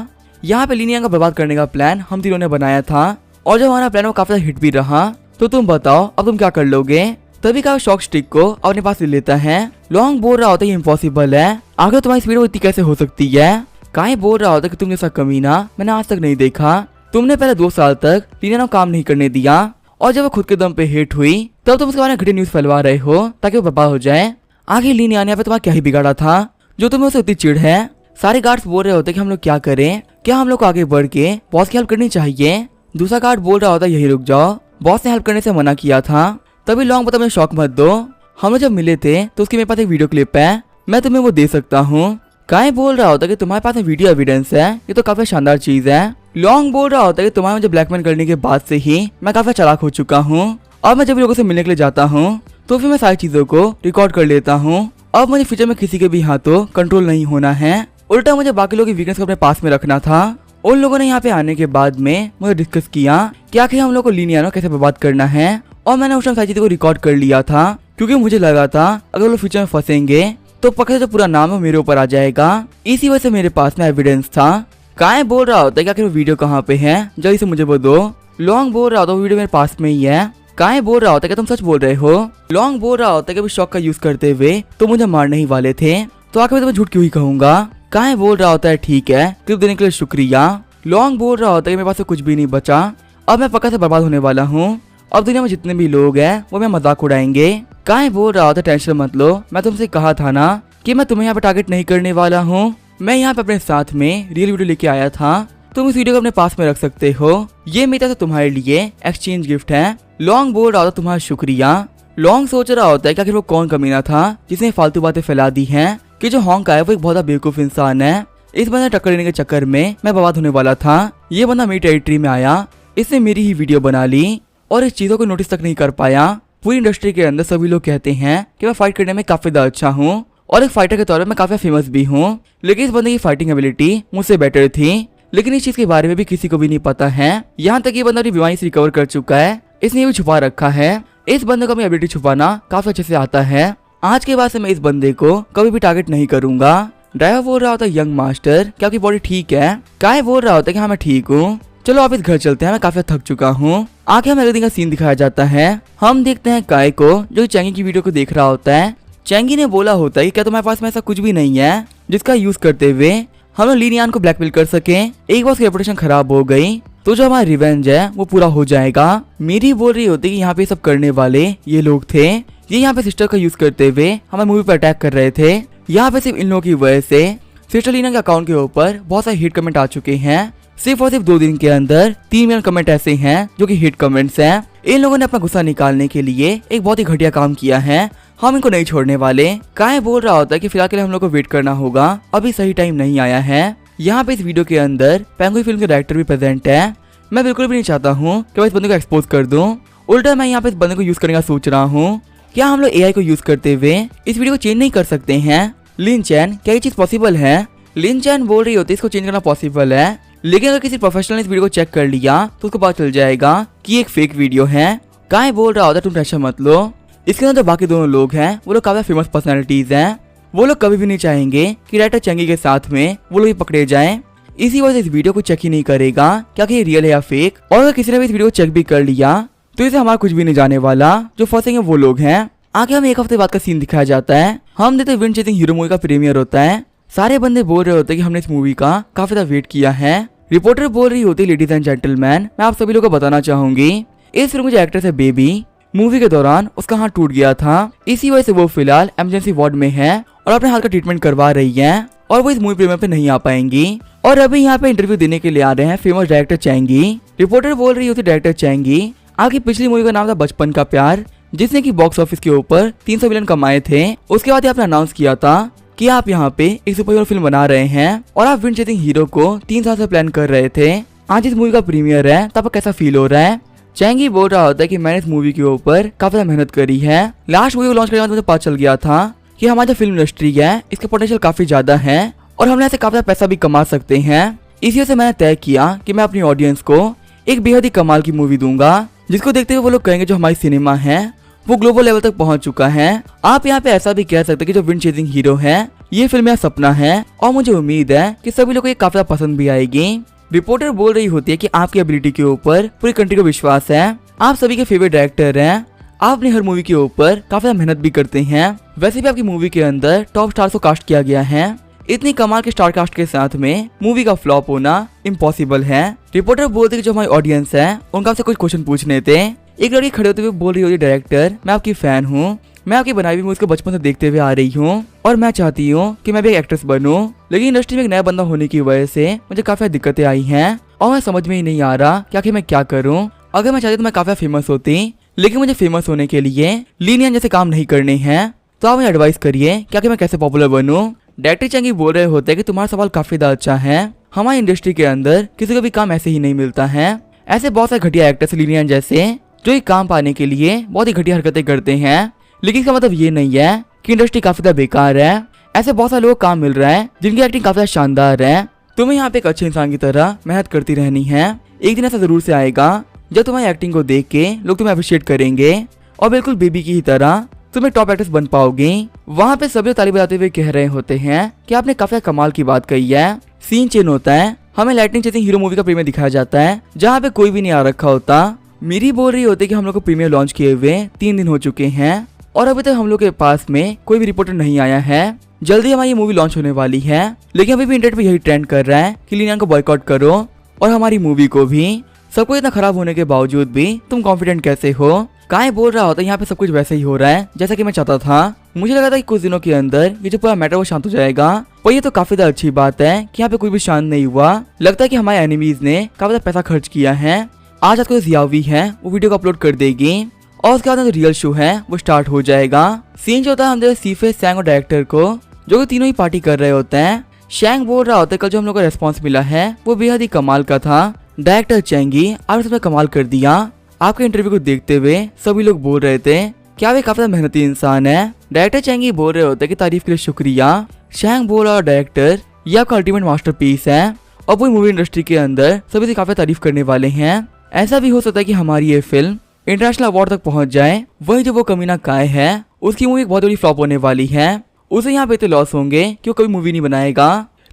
यहाँ पे लिनिया को बर्बाद करने का प्लान हम तीनों ने बनाया था और जब हमारा प्लान वो काफी हिट भी रहा, तो तुम बताओ अब तुम क्या कर लोगे। तभी का शॉक स्टिक को अपने पास ले लेता है। लॉन्ग बोल रहा होता है इम्पॉसिबल है, आखिर तुम्हारी स्पीड वो इतनी कैसे हो सकती है। काय बोल रहा होता है कि तुम जैसा कमीना मैंने आज तक नहीं देखा। तुमने पहले 2 साल तक लीना को काम नहीं करने दिया और जब वो खुद के दम पे हिट हुई तब तुम उसके बारे में घटिया न्यूज फैलवा रहे हो ताकि वो बर्बाद हो जाए। आगे लीना ने तुम्हारा क्या ही बिगाड़ा था जो तुम्हें उसे इतनी चिढ़ है। सारे गार्ड्स बोल रहे होते कि हम लोग क्या करें, क्या हम लोग को आगे बढ़ के बॉस की हेल्प करनी चाहिए। दूसरा गार्ड बोल रहा होता यही रुक जाओ, बॉस ने हेल्प करने से मना किया था। तभी लॉन्ग बता मुझे शौक मत दो, हम लोग जब मिले थे तो उसके मेरे पास एक वीडियो क्लिप है, मैं तुम्हें वो दे सकता हूँ। काय बोल रहा होता कि तुम्हारे पास में वीडियो एविडेंस है, ये तो काफी शानदार चीज है। लॉन्ग बोल रहा होता है कि तुम्हारे मुझे ब्लैकमेल करने के बाद से ही मैं काफी चालाक हो चुका हूँ। अब मैं जब लोगों से मिलने के लिए जाता हूँ तो फिर मैं सारी चीजों को रिकॉर्ड कर लेता हूँ। अब मुझे फ्यूचर में किसी के भी हाथों कंट्रोल नहीं होना है, उल्टा मुझे बाकी लोगों की वीकनेस को अपने पास में रखना था। उन लोगों ने यहाँ पे आने के बाद में मुझे डिस्कस किया कि आखिर हम लोग को लिनियानो कैसे बर्बाद करना है, और मैंने उस टाइम सारी चीजों को रिकॉर्ड कर लिया था क्योंकि मुझे लगा था अगर वो लोग फ्यूचर में फंसेंगे तो पक्का जो पूरा नाम है मेरे ऊपर आ जाएगा। इसी वजह से मेरे पास में एविडेंस था। काय बोल रहा होता है कि आखिर वो वीडियो कहाँ पे है, जल्दी से मुझे वो दो। लॉन्ग बोल रहा होता है वीडियो मेरे पास में ही है। काय बोल रहा होता है कि तुम सच बोल रहे हो। लॉन्ग बोल रहा होता है कि अभी शॉक का यूज करते हुए तो मुझे मारने ही वाले थे, तो आखिर मैं तुम्हें झूठ क्यों ही कहूंगा। काय बोल रहा होता है ठीक है, क्लिप देने के लिए शुक्रिया। लॉन्ग बोल रहा होता है कि मेरे पास से कुछ भी नहीं बचा, अब मैं पक्का से बर्बाद होने वाला हूँ। अब दुनिया में जितने भी लोग हैं वो मैं मजाक उड़ाएंगे। काय बोल रहा होता है टेंशन मत लो, मैं तुमसे कहा था ना कि मैं तुम्हें यहाँ पे टारगेट नहीं करने वाला हूँ। मैं यहाँ पे अपने साथ में रियल वीडियो लेके आया था, तुम इस वीडियो को अपने पास में रख सकते हो, ये मेरी तरफ से तुम्हारे लिए एक्सचेंज गिफ्ट है। लॉन्ग बोल रहा होता तुम्हारा शुक्रिया। लॉन्ग सोच रहा होता है कि आखिर वो कौन कमीना था जिसने फालतू बातें फैला दी हैं कि जो हॉन्ग का है वो एक बहुत बेवकूफ इंसान है। इस बंदे टक्कर लेने के चक्कर में मैं बर्बाद होने वाला था। ये बंदा मेरी टेरिटरी में आया, इसने मेरी ही वीडियो बना ली और इस चीजों को नोटिस तक नहीं कर पाया। पूरी इंडस्ट्री के अंदर सभी लोग कहते हैं कि मैं फाइट करने में काफी ज्यादा अच्छा हूँ और एक फाइटर के तौर पर मैं काफी फेमस भी हूँ, लेकिन इस बंदे की फाइटिंग एबिलिटी मुझसे बेटर थी। लेकिन इस चीज के बारे में भी किसी को भी नहीं पता है। यहाँ तक ये बंदा अपनी बीमारी से रिकवर कर चुका है, इसने ये भी छुपा रखा है। इस बंदे को अपनी एबिलिटी छुपाना काफी अच्छे से आता है। आज के बाद से मैं इस बंदे को कभी भी टारगेट नहीं करूंगा। ड्राइवर बोल रहा होता है यंग मास्टर क्या आपकी बॉडी ठीक है? काय बोल रहा होता है कि हाँ मैं ठीक हूँ, चलो आप इस घर चलते हैं, मैं काफी थक चुका हूँ। आगे हमें अगले दिन का सीन दिखाया जाता है। हम देखते हैं काय को जो चैंगी की वीडियो को देख रहा होता है। चैंगी ने बोला होता है कि क्या तुम्हारे पास में ऐसा कुछ भी नहीं है जिसका यूज करते हुए हम लोग लिन यान को ब्लैकमेल कर सके। एक बार उसकी रेपुटेशन खराब हो गई तो जो हमारा रिवेंज है वो पूरा हो जाएगा। मेरी बोल रही होती कि यहाँ पे सब करने वाले ये लोग थे, ये यहाँ पे सिस्टर का यूज करते हुए हमारे मूवी पर अटैक कर रहे थे। यहाँ पे सिर्फ इन लोगों की वजह से सिस्टर लीना के अकाउंट के ऊपर बहुत सारे हिट कमेंट आ चुके हैं। सिर्फ और सिर्फ 2 दिन के अंदर 3 मिलियन कमेंट ऐसे हैं जो कि हिट कमेंट्स हैं। इन लोगों ने अपना गुस्सा निकालने के लिए एक बहुत ही घटिया काम किया है। हम इनको नहीं छोड़ने वाले। काय बोल रहा होता है कि फिलहाल के लिए हम लोग को वेट करना होगा, अभी सही टाइम नहीं आया है। यहाँ पे इस वीडियो के अंदर पेंगुइन फिल्म के डायरेक्टर भी प्रेजेंट है। मैं बिल्कुल भी नहीं चाहता हूँ कि मैं इस बंदे को एक्सपोज कर दूं, उल्टा मैं यहाँ पे इस बंदे को यूज करने का सोच रहा हूँ। क्या हम लोग एआई को यूज करते हुए इस वीडियो को चेंज नहीं कर सकते हैं? लिन चैन क्या ये चीज पॉसिबल है? लिन चैन बोल रही होती है इसको चेंज करना पॉसिबल है, लेकिन अगर किसी प्रोफेशनल ने इस वीडियो को चेक कर लिया तो उसको पता चल जाएगा कि एक फेक वीडियो है। काय बोल रहा होता है तुम टेंशन मत लो, इसके अंदर जो बाकी दोनों लोग हैं वो लोग काफी फेमस पर्सनैलिटीज हैं। वो लोग कभी भी नहीं चाहेंगे कि राइटर चैंगी के साथ में वो लोग पकड़े जाएं। इसी वजह से इस वीडियो को चेक ही नहीं करेगा क्या कि ये रियल है या फेक। और अगर किसी ने भी इस वीडियो को चेक भी कर लिया तो इसे हमारा कुछ भी नहीं जाने वाला। जो फंसेंगे वो लोग हैं। आगे हमें 1 हफ्ते बाद का सीन दिखाया जाता है। हम देखते विंड चेजिंग हीरो मूवी का प्रीमियर होता है। सारे बंदे बोल रहे होते हैं कि हमने इस मूवी का काफी ज्यादा वेट किया है। रिपोर्टर बोल रही होती लेडीज एंड जेंटलमैन मैं आप सभी लोगों को बताना चाहूंगी इस फिल्म में जो एक्ट्रेस है बेबी, मूवी के दौरान उसका हाथ टूट गया था। इसी वजह से वो फिलहाल इमरजेंसी वार्ड में है और अपने हाथ का ट्रीटमेंट करवा रही है और वो इस मूवी प्रीमियर पे नहीं आ पाएंगी। और अभी यहाँ पे इंटरव्यू देने के लिए आ रहे हैं फेमस डायरेक्टर चैंगी। रिपोर्टर बोल रही होती डायरेक्टर चैंगी आपकी पिछली मूवी का नाम था बचपन का प्यार, जिसने की बॉक्स ऑफिस के ऊपर 300 मिलियन कमाए थे। उसके बाद आपने अनाउंस किया था कि आप यहाँ पे एक सुपर हीरो फिल्म बना रहे हैं और आप विंड चेजिंग हीरो को 3 साल से प्लान कर रहे थे। आज इस मूवी का प्रीमियर है तो आपको कैसा फील हो रहा है? चैंगी बोल रहा होता है कि मैंने इस मूवी के ऊपर काफी मेहनत करी है। लास्ट मूवी को लॉन्च करने के बाद मुझे पता चल गया था कि हमारी जो फिल्म इंडस्ट्री है इसका पोटेंशियल काफी ज्यादा है और हम ऐसे काफी पैसा भी कमा सकते हैं। इसी वजह से मैंने तय किया कि मैं अपनी ऑडियंस को एक बेहद ही कमाल की मूवी दूंगा जिसको देखते हुए वो लोग कहेंगे जो हमारी सिनेमा है वो ग्लोबल लेवल तक पहुंच चुका है। आप यहाँ पे ऐसा भी कह सकते हैं कि जो विंड चेजिंग हीरो है ये फिल्म मेरा सपना है और मुझे उम्मीद है कि सभी लोगों को ये काफी ज्यादा पसंद भी आएगी। रिपोर्टर बोल रही होती है कि आपकी एबिलिटी के ऊपर पूरी कंट्री को विश्वास है। आप सभी के फेवरेट डायरेक्टर हैं। आप अपनी हर मूवी के ऊपर काफी ज्यादा मेहनत भी करते हैं। वैसे भी आपकी मूवी के अंदर टॉप स्टार्स को कास्ट किया गया है। इतनी कमाल के स्टार कास्ट के साथ में मूवी का फ्लॉप होना इम्पॉसिबल है। रिपोर्टर बोलते कि जो हमारी ऑडियंस है उनका आपसे कुछ क्वेश्चन पूछने थे। एक लड़की खड़े होते हुए बोल रही होती डायरेक्टर मैं आपकी फैन हूँ, मैं आपकी बनाई हुई मूवीज को बचपन से देखते हुए आ रही हूँ और मैं चाहती हूँ कि मैं भी एक एक्ट्रेस बनूं, लेकिन इंडस्ट्री में एक नया बंदा होने की वजह से मुझे काफी दिक्कतें आई हैं और मैं समझ में ही नहीं आ रहा कि आखिर मैं क्या करूँ। अगर मैं चाहती तो मैं काफी फेमस होती, लेकिन मुझे फेमस होने के लिए लीनियन जैसे काम नहीं करने हैं। तो आप मुझे एडवाइस करिए कि आखिर मैं कैसे पॉपुलर बनूं। डायरेक्टर चैंगी बोल रहे होते हैं कि तुम्हारा सवाल काफी ज्यादा अच्छा है। हमारी इंडस्ट्री के अंदर किसी को भी काम ऐसे ही नहीं मिलता है। ऐसे बहुत सारे घटिया एक्टर्स लीनियन जैसे जो एक काम पाने के लिए बहुत ही घटिया हरकतें करते हैं, लेकिन इसका मतलब ये नहीं है कि इंडस्ट्री काफी ज्यादा बेकार है। ऐसे बहुत सारे लोग काम मिल रहा है जिनकी एक्टिंग काफी शानदार है। तुम्हें यहाँ पे एक अच्छे इंसान की तरह मेहनत करती रहनी है। एक दिन ऐसा जरूर से आएगा जब तुम्हारी एक्टिंग को देख के लोग तुम्हें अप्रिशिएट करेंगे और बिल्कुल बेबी की ही तरह तुम एक टॉप एक्ट्रेस बन पाओगे। वहाँ पे सभी ताली बजाते हुए कह रहे होते हैं कि आपने काफी कमाल की बात कही है। सीन चेंज होता है। हमें लाइटनिंग चेजिंग हीरो मूवी का प्रीमियर दिखाया जाता है जहाँ पे कोई भी नहीं आ रखा होता। मेरी बोल रही होती है कि हम लोग को प्रीमियर लॉन्च किए हुए 3 दिन हो चुके हैं और अभी तक हम लोग के पास में कोई भी रिपोर्टर नहीं आया है। जल्दी हमारी मूवी लॉन्च होने वाली है, लेकिन अभी भी इंटरनेट पे यही ट्रेंड कर रहा है कि लीनियन को बॉयकॉट करो और हमारी मूवी को भी। सबको इतना खराब होने के बावजूद भी तुम कॉन्फिडेंट कैसे हो? काय बोल रहा होता है यहाँ पे सब कुछ वैसे ही हो रहा है जैसा कि मैं चाहता था। मुझे लगा था कि कुछ दिनों के अंदर ये जो पूरा मैटर वो शांत हो जाएगा, पर ये तो काफी ज्यादा अच्छी बात है कि यहाँ पे कोई भी शांत नहीं हुआ। लगता है कि हमारे एनिमीज ने काफी ज्यादा पैसा खर्च किया है। आज रात को जियावी है वो वीडियो को अपलोड कर देगी और उसके बाद जो रियल शो है वो स्टार्ट हो जाएगा। सीन जो होता है हम देखते सीफे सैंग और डायरेक्टर को जो कि तीनों ही पार्टी कर रहे होते हैं। शैंग बोल रहा होता है कल जो हम लोग को रेस्पॉन्स मिला है वो बेहद ही कमाल का था। डायरेक्टर चैंगी आपने सबने कमाल कर दिया। आपके इंटरव्यू को देखते हुए सभी लोग बोल रहे थे क्या वे काफी मेहनती इंसान है। डायरेक्टर चैंगी बोल रहे होते कि तारीफ के लिए शुक्रिया। शैंग बोल रहा डायरेक्टर ये आपका अल्टीमेट मास्टरपीस है और पूरी मूवी इंडस्ट्री के अंदर सभी से काफी तारीफ करने वाले हैं। ऐसा भी हो सकता है कि हमारी ये फिल्म इंटरनेशनल अवार्ड तक पहुंच जाए। वही जो वो कमीना काय है उसकी मूवी बहुत बड़ी फ्लॉप होने वाली है। उसे यहाँ पे इतने लॉस होंगे कि वो कभी मूवी नहीं बनाएगा।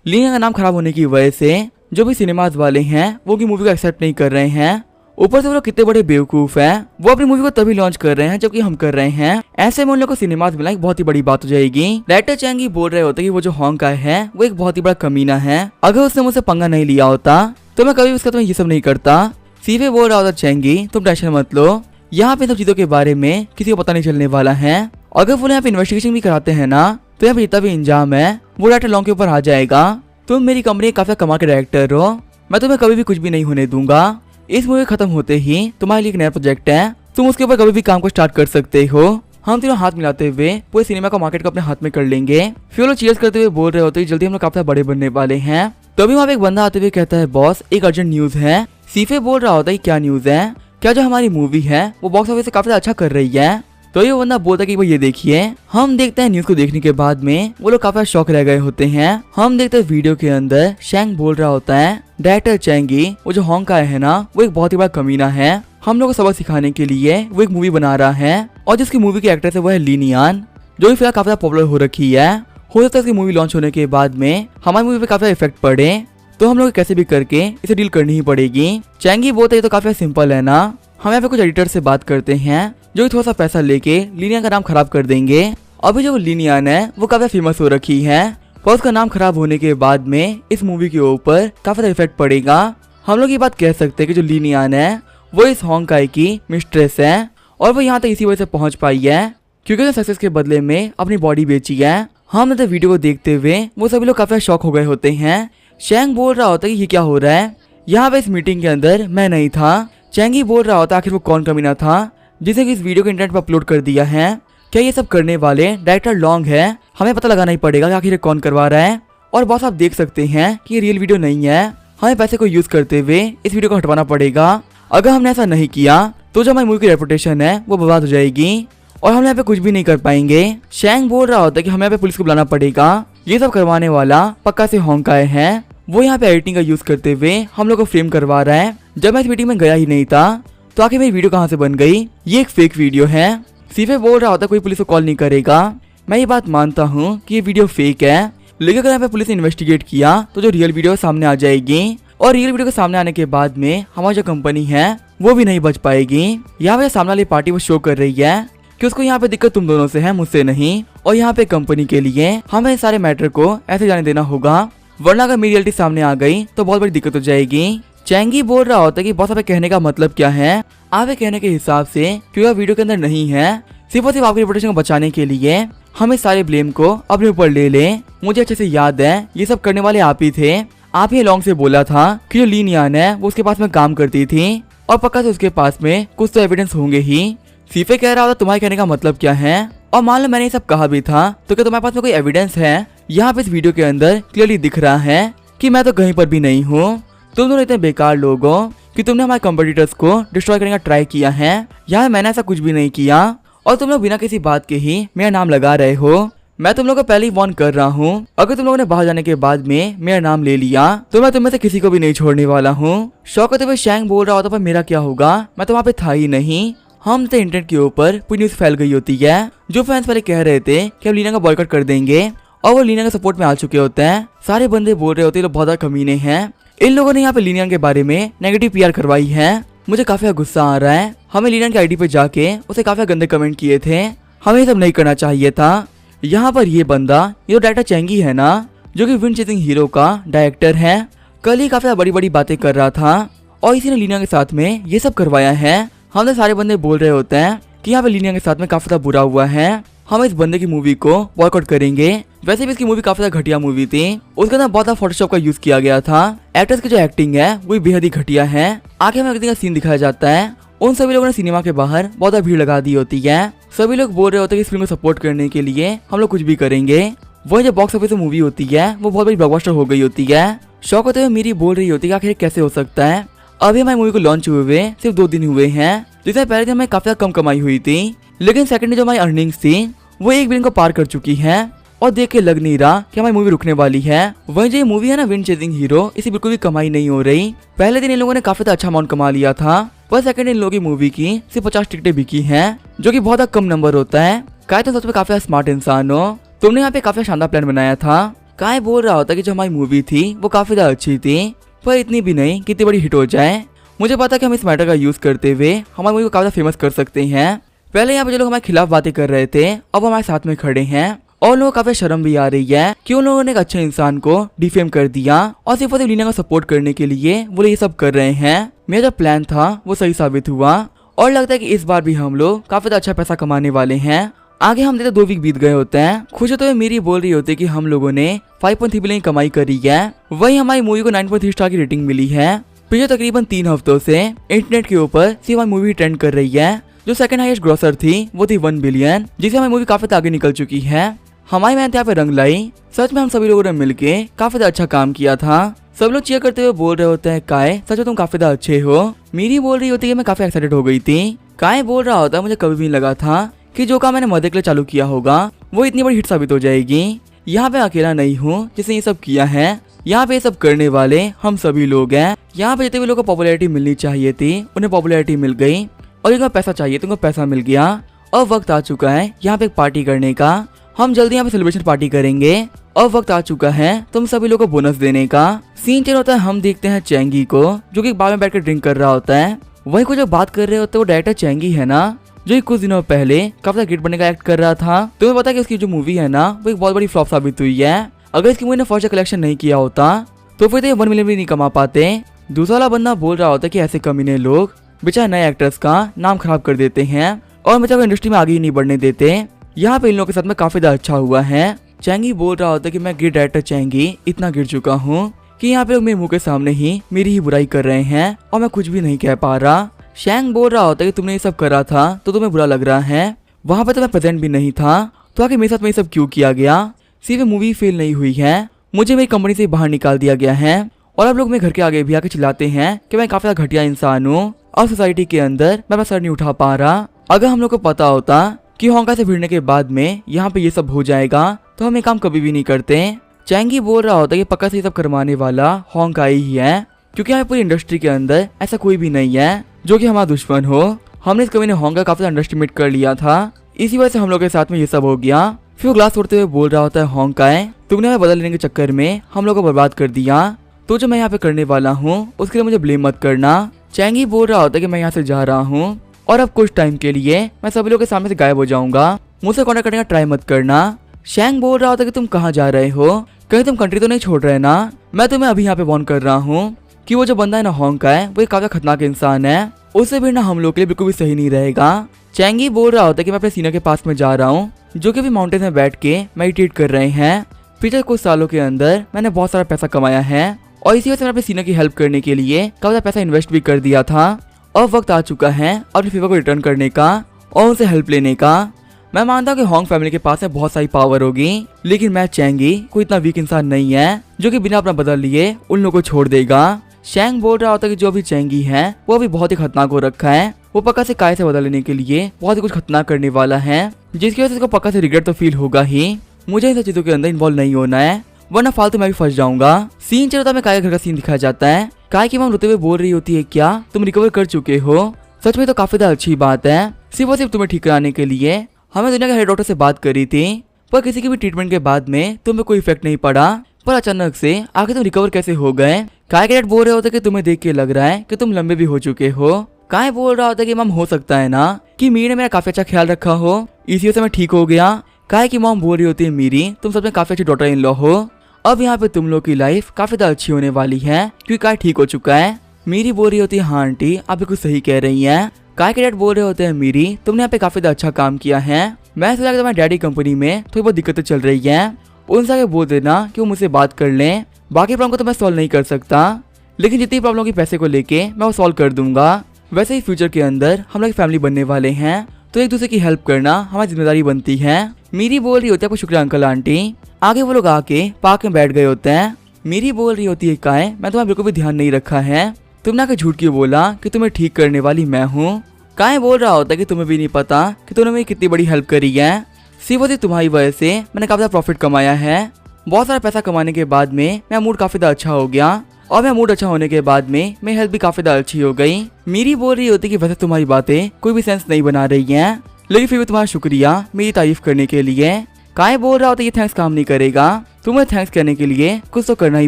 लीना का नाम खराब होने की वजह से जो भी सिनेमाज वाले हैं वो की मूवी को एक्सेप्ट नहीं कर रहे हैं। ऊपर से वो लोग कितने बड़े बेवकूफ हैं, वो अपनी मूवी को तभी लॉन्च कर रहे हैं जबकि हम कर रहे हैं। ऐसे में उन लोगों को सिनेमाज मिला एक बहुत ही बड़ी बात हो जाएगी। डायरेक्टर चैंगी बोल रहे होते कि वो जो हॉन्ग काय है वो एक बहुत ही बड़ा कमीना है। अगर उसने मुझसे पंगा नहीं लिया होता तो मैं कभी उसका तुम्हें ये सब नहीं करता। सीधे बोल रहा होता चैंगी तुम टेंशन मत लो, यहाँ पे सब चीजों के बारे में किसी को पता नहीं चलने वाला है। अगर वो यहाँ पे इन्वेस्टिगेशन भी कराते हैं ना तो यहाँ पे जितना भी इंजाम है वो डायरेक्टर लॉन्ग के ऊपर आ जाएगा। तुम मेरी कंपनी काफी कमा के डायरेक्टर हो, मैं तुम्हें कभी भी कुछ भी नहीं होने दूंगा। इस मूवी खत्म होते ही तुम्हारे लिए एक नया प्रोजेक्ट है, तुम उसके ऊपर कभी भी काम को स्टार्ट कर सकते हो। हम तीनों हाथ मिलाते हुए पूरे सिनेमा का मार्केट को अपने हाथ में कर लेंगे। फिर लोग चीयर्स करते हुए बोल रहे होते जल्दी हम लोग काफी बड़े बनने वाले हैं। तभी वहाँ पे एक बंदा आते हुए कहता है बॉस एक अर्जेंट न्यूज है। सीफे बोल रहा होता है क्या न्यूज है, क्या जो हमारी मूवी है वो बॉक्स ऑफिस से काफी अच्छा कर रही है। तो ये बंदा बोलता है कि भाई ये देखिए। हम देखते हैं न्यूज को देखने के बाद में वो लोग काफी शौक रह गए होते हैं। हम देखते हैं वीडियो के अंदर शैंग बोल रहा होता है डायरेक्टर चैंगी वो जो हॉन्ग काय है ना वो एक बहुत ही बड़ा कमीना है। हम लोग को सबक सिखाने के लिए वो एक मूवी बना रहा है और जिसकी मूवी की एक्ट्रेस है वो है लीनियान जो फिलहाल काफी पॉपुलर हो रखी है। हो सकता है इसकी मूवी लॉन्च होने के बाद में हमारी मूवी पे काफी इफेक्ट पड़े तो हम लोग कैसे भी करके इसे डील करनी ही पड़ेगी। चैंगी बोलते ये तो काफी सिंपल है ना, हम यहाँ पे कुछ एडिटर से बात करते हैं जो थोड़ा सा पैसा लेके लीनियान का नाम खराब कर देंगे। अभी जो लीनियान है वो काफी फेमस हो रखी है पर उसका नाम खराब होने के बाद में इस मूवी के ऊपर काफी इफेक्ट पड़ेगा। हम लोग ये बात कह सकते हैं कि जो लीनियान है वो इस हॉन्ग काय की मिस्ट्रेस है और वो यहाँ तक इसी वजह से पहुंच पाई है क्योंकि उसने सक्सेस के बदले में अपनी बॉडी बेची है। हम तो वीडियो को देखते हुए वो सभी लोग काफी शॉक हो गए होते हैं। शैंग बोल रहा होता है कि ये क्या हो रहा है, यहाँ पे इस मीटिंग के अंदर मैं नहीं था। चैंगी बोल रहा होता आखिर वो कौन कमीना था जिसे कि इस वीडियो को इंटरनेट पर अपलोड कर दिया है। क्या ये सब करने वाले डायरेक्टर लॉन्ग है, हमें पता लगाना ही पड़ेगा कि आखिर कौन करवा रहा है। और बॉस आप देख सकते हैं कि ये रियल वीडियो नहीं है, हमें पैसे को यूज करते हुए इस वीडियो को हटवाना पड़ेगा। अगर हमने ऐसा नहीं किया तो जो हमारी मूवी की रेपुटेशन है वो बर्बाद हो जाएगी और हम यहाँ पे कुछ भी नहीं कर पाएंगे। शैंग बोल रहा होता है कि हमें यहाँ पे पुलिस को बुलाना पड़ेगा, ये सब करवाने वाला पक्का से हॉन्ग काय है। वो यहाँ पे एडिटिंग का यूज करते हुए हम लोग को फ्रेम करवा रहा है। जब मैं इस मीटिंग में गया ही नहीं था तो आखिर मेरी वीडियो कहाँ से बन गई, ये एक फेक वीडियो है। सीफे बोल रहा होता कोई पुलिस को कॉल नहीं करेगा। मैं ये बात मानता हूँ कि ये वीडियो फेक है, लेकिन अगर यहाँ पे पुलिस ने इन्वेस्टिगेट किया तो जो रियल वीडियो सामने आ जाएगी और रियल वीडियो के सामने आने के बाद में हमारी जो कंपनी है वो भी नहीं बच पाएगी। यहाँ पे सामने वाली पार्टी वो शो कर रही है कि उसको यहाँ पे दिक्कत तुम दोनों से है, मुझसे नहीं। और यहाँ पे कंपनी के लिए हमें सारे मैटर को ऐसे जाने देना होगा, वरना अगर मेरी रियलिटी सामने आ गई तो बहुत बड़ी दिक्कत हो जाएगी। चैंगी बोल रहा होता है कि बॉस आप कहने का मतलब क्या है। आप कहने के हिसाब से क्योंकि वीडियो के अंदर नहीं है, सिर्फ और सिर्फ आपकी रेपुटेशन को बचाने के लिए हम इस सारे ब्लेम को अपने ऊपर ले लें। मुझे अच्छे से याद है ये सब करने वाले आप ही थे। आप ही लॉन्ग से बोला था कि जो लीनियान है वो उसके पास में काम करती थी और पक्का से उसके पास में कुछ तो एविडेंस होंगे ही। सीफे कह रहा होता तुम्हारे कहने का मतलब क्या है, और मान लो मैंने ये सब कहा भी था तो क्या तुम्हारे पास में कोई एविडेंस है। यहाँ पे इस वीडियो के अंदर क्लियरली दिख रहा है कि मैं तो कहीं पर भी नहीं हूँ। तुम दोनों इतने बेकार लोग हो कि तुमने हमारे कॉम्पिटिटर्स को डिस्ट्रॉय करने का ट्राई किया है। यहाँ मैंने ऐसा कुछ भी नहीं किया और तुम लोग बिना किसी बात के ही मेरा नाम लगा रहे हो। मैं तुम लोगों को पहले ही वार्न कर रहा हूँ, अगर तुम लोगों ने बाहर जाने के बाद में मेरा नाम ले लिया तो मैं तुम्हें से किसी को भी नहीं छोड़ने वाला हूँ। शौक करते हुए शैंग बोल रहा होता पर मेरा क्या होगा, मैं तो वहाँ पे था ही नहीं। हम तो इंटरनेट के ऊपर पूरी न्यूज फैल गई होती है। जो फैंस पहले कह रहे थे कि हम लीना का बॉयकॉट कर देंगे और वो लीना के सपोर्ट में आ चुके होते हैं। सारे बंदे बोल रहे होते हैं लोग बहुत ज्यादा कमीने हैं। इन लोगों ने यहाँ पे लीना के बारे में नेगेटिव पीआर करवाई है। मुझे काफी गुस्सा आ रहा है। हमें लीना की आईडी पे जाके उसे काफी गंदे कमेंट किए थे, हमें ये सब नहीं करना चाहिए था। यहाँ पर ये बंदा ये जो डायरेक्टर चैंगी है ना, जो कि विंड चेजिंग हीरो का डायरेक्टर है, कल ही काफी बड़ी बड़ी बातें कर रहा था और इसी ने लीना के साथ में ये सब करवाया है। हमने सारे बंदे बोल रहे होते हैं कि यहाँ पे लीना के साथ में काफी ज्यादा बुरा हुआ है, हम इस बंदे की मूवी को बॉयकॉट करेंगे। वैसे भी इसकी मूवी काफी ज्यादा घटिया मूवी थी, उसके अंदर बहुत ज्यादा फोटोशॉप का यूज किया गया था। एक्टर्स की जो एक्टिंग है वो बेहद ही घटिया है। आगे हमें का सीन दिखाया जाता है, उन सभी लोगों ने सिनेमा के बाहर बहुत भीड़ लगा दी होती है। सभी लोग बोल रहे होते हैं कि इस फिल्म को सपोर्ट करने के लिए हम लोग कुछ भी करेंगे। वही जो बॉक्स ऑफिस मूवी होती है वो बहुत बड़ी ब्लॉकबस्टर हो गई होती है। शौक होते हुए मीरी बोल रही होती है आखिर कैसे हो सकता है। अभी हमारी मूवी को लॉन्च हुए सिर्फ 2 दिन हुए हैं, जिससे पहले दिन हमें काफी कम कमाई हुई थी, लेकिन सेकंड जो हमारी अर्निंग्स थी वो 1 बिलियन को पार कर चुकी है और देख के लग नहीं रहा कि हमारी मूवी रुकने वाली है। वही जो ये मूवी है ना विंड चेजिंग हीरो, इसी बिल्कुल भी कमाई नहीं हो रही। पहले दिन इन लोगों ने काफी अच्छा अमाउंट कमा लिया था, पर सेकंड इन लोगों की मूवी की सिर्फ 50 टिकटें बिकी हैं, जो कि बहुत कम नंबर होता है। काय तुम सच में काफी स्मार्ट इंसान हो, तुमने यहाँ पे काफी शानदार प्लान बनाया था। काय बोल रहा होता कि जो हमारी मूवी थी वो काफी ज्यादा अच्छी थी, पर इतनी भी नहीं कि इतनी बड़ी हिट हो जाए। मुझे पता कि हम इस मैटर का यूज करते हुए हमारी मूवी को काफी फेमस कर सकते हैं। पहले यहाँ पे जो लोग हमारे खिलाफ बातें कर रहे थे अब हमारे साथ में खड़े हैं और लोगों को काफी शर्म भी आ रही है कि उन लोगों ने एक अच्छे इंसान को डिफेम कर दिया और सिर्फ लीना को सपोर्ट करने के लिए वो ये सब कर रहे हैं। मेरा जो प्लान था वो सही साबित हुआ और लगता है कि इस बार भी हम लोग काफी अच्छा पैसा कमाने वाले हैं। आगे हम देखते 2 वीक बीत गए होते हैं। खुश होते हुए मेरी बोल रही होती है कि हम लोगों ने 5.3 बिलियन कमाई करी है। वही हमारी मूवी को 9.3 स्टार की रेटिंग मिली है। पिछले तकरीबन 3 हफ्तों से इंटरनेट के ऊपर सिर्फ हमारी मूवी ट्रेंड कर रही है। जो सेकंड हाईएस्ट ग्रॉसर थी वो थी 1 बिलियन, जिससे हमारी मूवी काफी आगे निकल चुकी है। हमारी मेहनत यहाँ पे रंग लाई। सच में हम सभी लोगों ने मिलके काफी अच्छा काम किया था। सब लोग चीयर करते हुए बोल रहे होते हैं काय सच में तुम काफी अच्छे हो। मीरी बोल रही होती है मैं काफी एक्साइटेड हो गई थी। काय बोल रहा होता मुझे कभी भी नहीं लगा था कि जो काम मैंने मदद के लिए चालू किया होगा वो इतनी बड़ी हिट साबित हो जाएगी। यहाँ पे अकेला नहीं हूँ जिसने ये सब किया है, यहाँ पे ये सब करने वाले हम सभी लोग हैं। यहाँ पे जितने भी लोगों को पॉपुलैरिटी मिलनी चाहिए थी उन्हें पॉपुलैरिटी मिल गई और जिनको पैसा चाहिए तो उनको पैसा मिल गया। और वक्त आ चुका है यहाँ पे एक पार्टी करने का। हम जल्दी यहाँ पे सेलिब्रेशन पार्टी करेंगे और वक्त आ चुका है तुम सभी लोगों को बोनस देने का। सीन चल होता है हम देखते हैं चैंगी को जो कि बार में बैठकर ड्रिंक कर रहा होता है। वही को जो बात कर रहे होते हैं वो डायरेक्टर चैंगी है ना, जो कुछ दिनों पहले काफी गिट बनने का एक्ट कर रहा था। तुम्हें पता है कि उसकी जो मूवी है ना वो एक बहुत बड़ी फ्लॉप साबित हुई है। अगर इसकी मूवी ने फर्स्ट कलेक्शन नहीं किया होता तो फिर ये 1 मिलियन भी नहीं कमा पाते। दूसरा वाला बंदा बोल रहा होता कि ऐसे कमीने लोग बेचारे नए एक्टर्स का नाम खराब कर देते हैं और बेचारे इंडस्ट्री में आगे ही नहीं बढ़ने देते। यहाँ पे इन लोगों के साथ में काफी ज्यादा अच्छा हुआ है। चैंगी बोल रहा होता कि मैं गिर डायरेक्टर चैंगी इतना गिर चुका हूँ कि यहाँ पे लोग मेरे मुंह के सामने ही मेरी ही बुराई कर रहे हैं और मैं कुछ भी नहीं कह पा रहा। शैंग बोल रहा होता कि तुमने ये सब करा था तो तुम्हें बुरा लग रहा है, वहां पे तो मैं प्रेजेंट भी नहीं था, तो आगे मेरे साथ में ये सब क्यों किया गया। सिर्फ मूवी फेल नहीं हुई है, मुझे मेरी कंपनी से बाहर निकाल दिया गया है और अब लोग मेरे घर के आगे भी आके चिल्लाते हैं कि मैं काफी घटिया इंसान हूँ और सोसाइटी के अंदर मैं अपना सर नहीं उठा पा रहा। अगर हम लोग को पता होता कि हांगकांग से भिड़ने के बाद में यहाँ पे ये सब हो जाएगा तो हम ये काम कभी भी नहीं करते। चैंगी बोल रहा होता कि पक्का से ये सब करवाने वाला हांगकांग ही है, क्योंकि यहाँ पूरी इंडस्ट्री के अंदर ऐसा कोई भी नहीं है जो कि हमारा दुश्मन हो। हमने इस कभी ने हांगकांग काफी अंडरस्टिमेट कर लिया था, इसी वजह से हम लोग के साथ में ये सब हो गया। फिर वो ग्लास तोड़ते हुए बोल रहा होता है हांगकांग तुमने हमें बदल लेने के चक्कर में हम लोग को बर्बाद कर दिया, तो जो मैं यहाँ पे करने वाला हूँ उसके लिए मुझे ब्लेम मत करना। चैंगी बोल रहा होता है कि मैं यहाँ से जा रहा हूँ और अब कुछ टाइम के लिए मैं सभी लोगों के सामने से गायब हो जाऊंगा, मुझसे कॉन्टेक्ट करने का ट्राई मत करना। शैंग बोल रहा होता है कि तुम कहाँ जा रहे हो, कहीं तुम कंट्री तो नहीं छोड़ रहे ना। मैं तुम्हें अभी यहाँ पे वार्न कर रहा हूँ कि वो जो बंदा है ना हांगकांग वो एक काफी खतरनाक इंसान है, उससे भी ना हम लोग के लिए बिल्कुल भी सही नहीं रहेगा। चैंगी बोल रहा होता है कि मैं अपने सीनियर के पास में जा रहा हूँ जो कि अभी माउंटेन में बैठ के मेडिटेट कर रहे हैं। पिछले कुछ सालों के अंदर मैंने बहुत सारा पैसा कमाया है और इसी वजह से मैंने अपने सीनियर की हेल्प करने के लिए काफी सारा पैसा इन्वेस्ट भी कर दिया था। अब वक्त आ चुका है अपने फीवर को रिटर्न करने का और उनसे हेल्प लेने का। मैं मानता हूँ कि हॉन्ग फैमिली के पास में बहुत सारी पावर होगी, लेकिन मैं चैंगी कोई इतना वीक इंसान नहीं है जो कि बिना अपना बदल लिए उन लोगों को छोड़ देगा। शैंग बोल रहा होता है कि जो भी चैंगी है वो अभी बहुत ही खतरनाक हो रखा है, वो पक्का से काय से बदल लेने के लिए बहुत ही कुछ खतरनाक करने वाला है, जिसकी वजह से उसको पक्का से रिग्रेट तो फील होगा ही। मुझे इन सब चीजों के अंदर इन्वॉल्व नहीं होना है वरना फालतू मैं भी फंस जाऊंगा। सीन चलता में काय के घर का सीन दिखाया जाता है। काय की मां रोते हुए बोल रही होती है क्या तुम रिकवर कर चुके हो, सच में तो काफी ज्यादा अच्छी बात है। सिर्फ और सिर्फ तुम्हें ठीक कराने के लिए हमें दुनिया के हर डॉक्टर से बात करी थी, पर किसी की भी ट्रीटमेंट के बाद में तुम्हें कोई इफेक्ट नहीं पड़ा, पर अचानक से आखिर तुम रिकवर कैसे हो गए। काय के डैड बोल रहे होते कि तुम्हें देख के लग रहा है कि तुम लंबे भी हो चुके हो। काय बोल रहा होता कि मम हो सकता है ना कि मीरी ने मेरा काफी अच्छा ख्याल रखा हो, इसी वजह से मैं ठीक हो गया। काय की मॉम बोल रही होती है मीरी तुम सब में काफी अच्छी डॉटर इन लॉ हो, अब यहाँ पे तुम लोग की लाइफ काफी ज्यादा अच्छी होने वाली है क्योंकि काय ठीक हो चुका है। मीरी बोल रही होती है हाँ आंटी आप बिल्कुल सही कह रही हैं। काय के डैड बोल रहे होते हैं मीरी तुमने यहाँ पे काफी ज्यादा अच्छा काम किया है, मैं सोचा कि तुम्हारी डैडी कंपनी में थोड़ी बहुत दिक्कतें चल रही है, उनसे आगे बोल देना कि वो मुझसे बात कर लें, बाकी प्रॉब्लम को तो मैं सॉल्व नहीं कर सकता लेकिन जितनी प्रॉब्लम की पैसे को लेके मैं वो सॉल्व कर दूंगा। वैसे ही फ्यूचर के अंदर हम लोग फैमिली बनने वाले हैं तो एक दूसरे की हेल्प करना हमारी जिम्मेदारी बनती है। मीरी बोल रही होती है आपको शुक्रिया अंकल आंटी। आगे वो लोग आके पार्क में बैठ गए होते हैं। मीरी बोल रही होती है काय मैं तुम्हारा बिल्कुल भी ध्यान नहीं रखा है, तुमने आके झूठ क्यों बोला कि तुम्हें ठीक करने वाली मैं हूँ। काय बोल रहा होता है कि तुम्हें भी नहीं पता कि तुमने मेरी कितनी बड़ी हेल्प करी है, सिर्फ और सिर्फ तुम्हारी वजह से मैंने काफी ज्यादा प्रॉफिट कमाया है। बहुत सारा पैसा कमाने के बाद में मेरा मूड काफी ज्यादा अच्छा हो गया और मेरा मूड अच्छा होने के बाद में मेरी हेल्थ भी काफी ज्यादा अच्छी हो गई। मीरी बोल रही होती कि वैसे तुम्हारी बातें कोई भी सेंस नहीं बना रही है, लेकिन फिर भी तुम्हारा शुक्रिया मेरी तारीफ करने के लिए। काय बोल रहा होता है ये थैंक्स काम नहीं करेगा, तुम्हें थैंक्स करने के लिए कुछ तो करना ही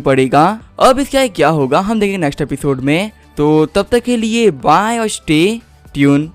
पड़ेगा। अब इसका क्या होगा हम देखेंगे नेक्स्ट एपिसोड में। तो तब तक के लिए बाय और स्टे ट्यून।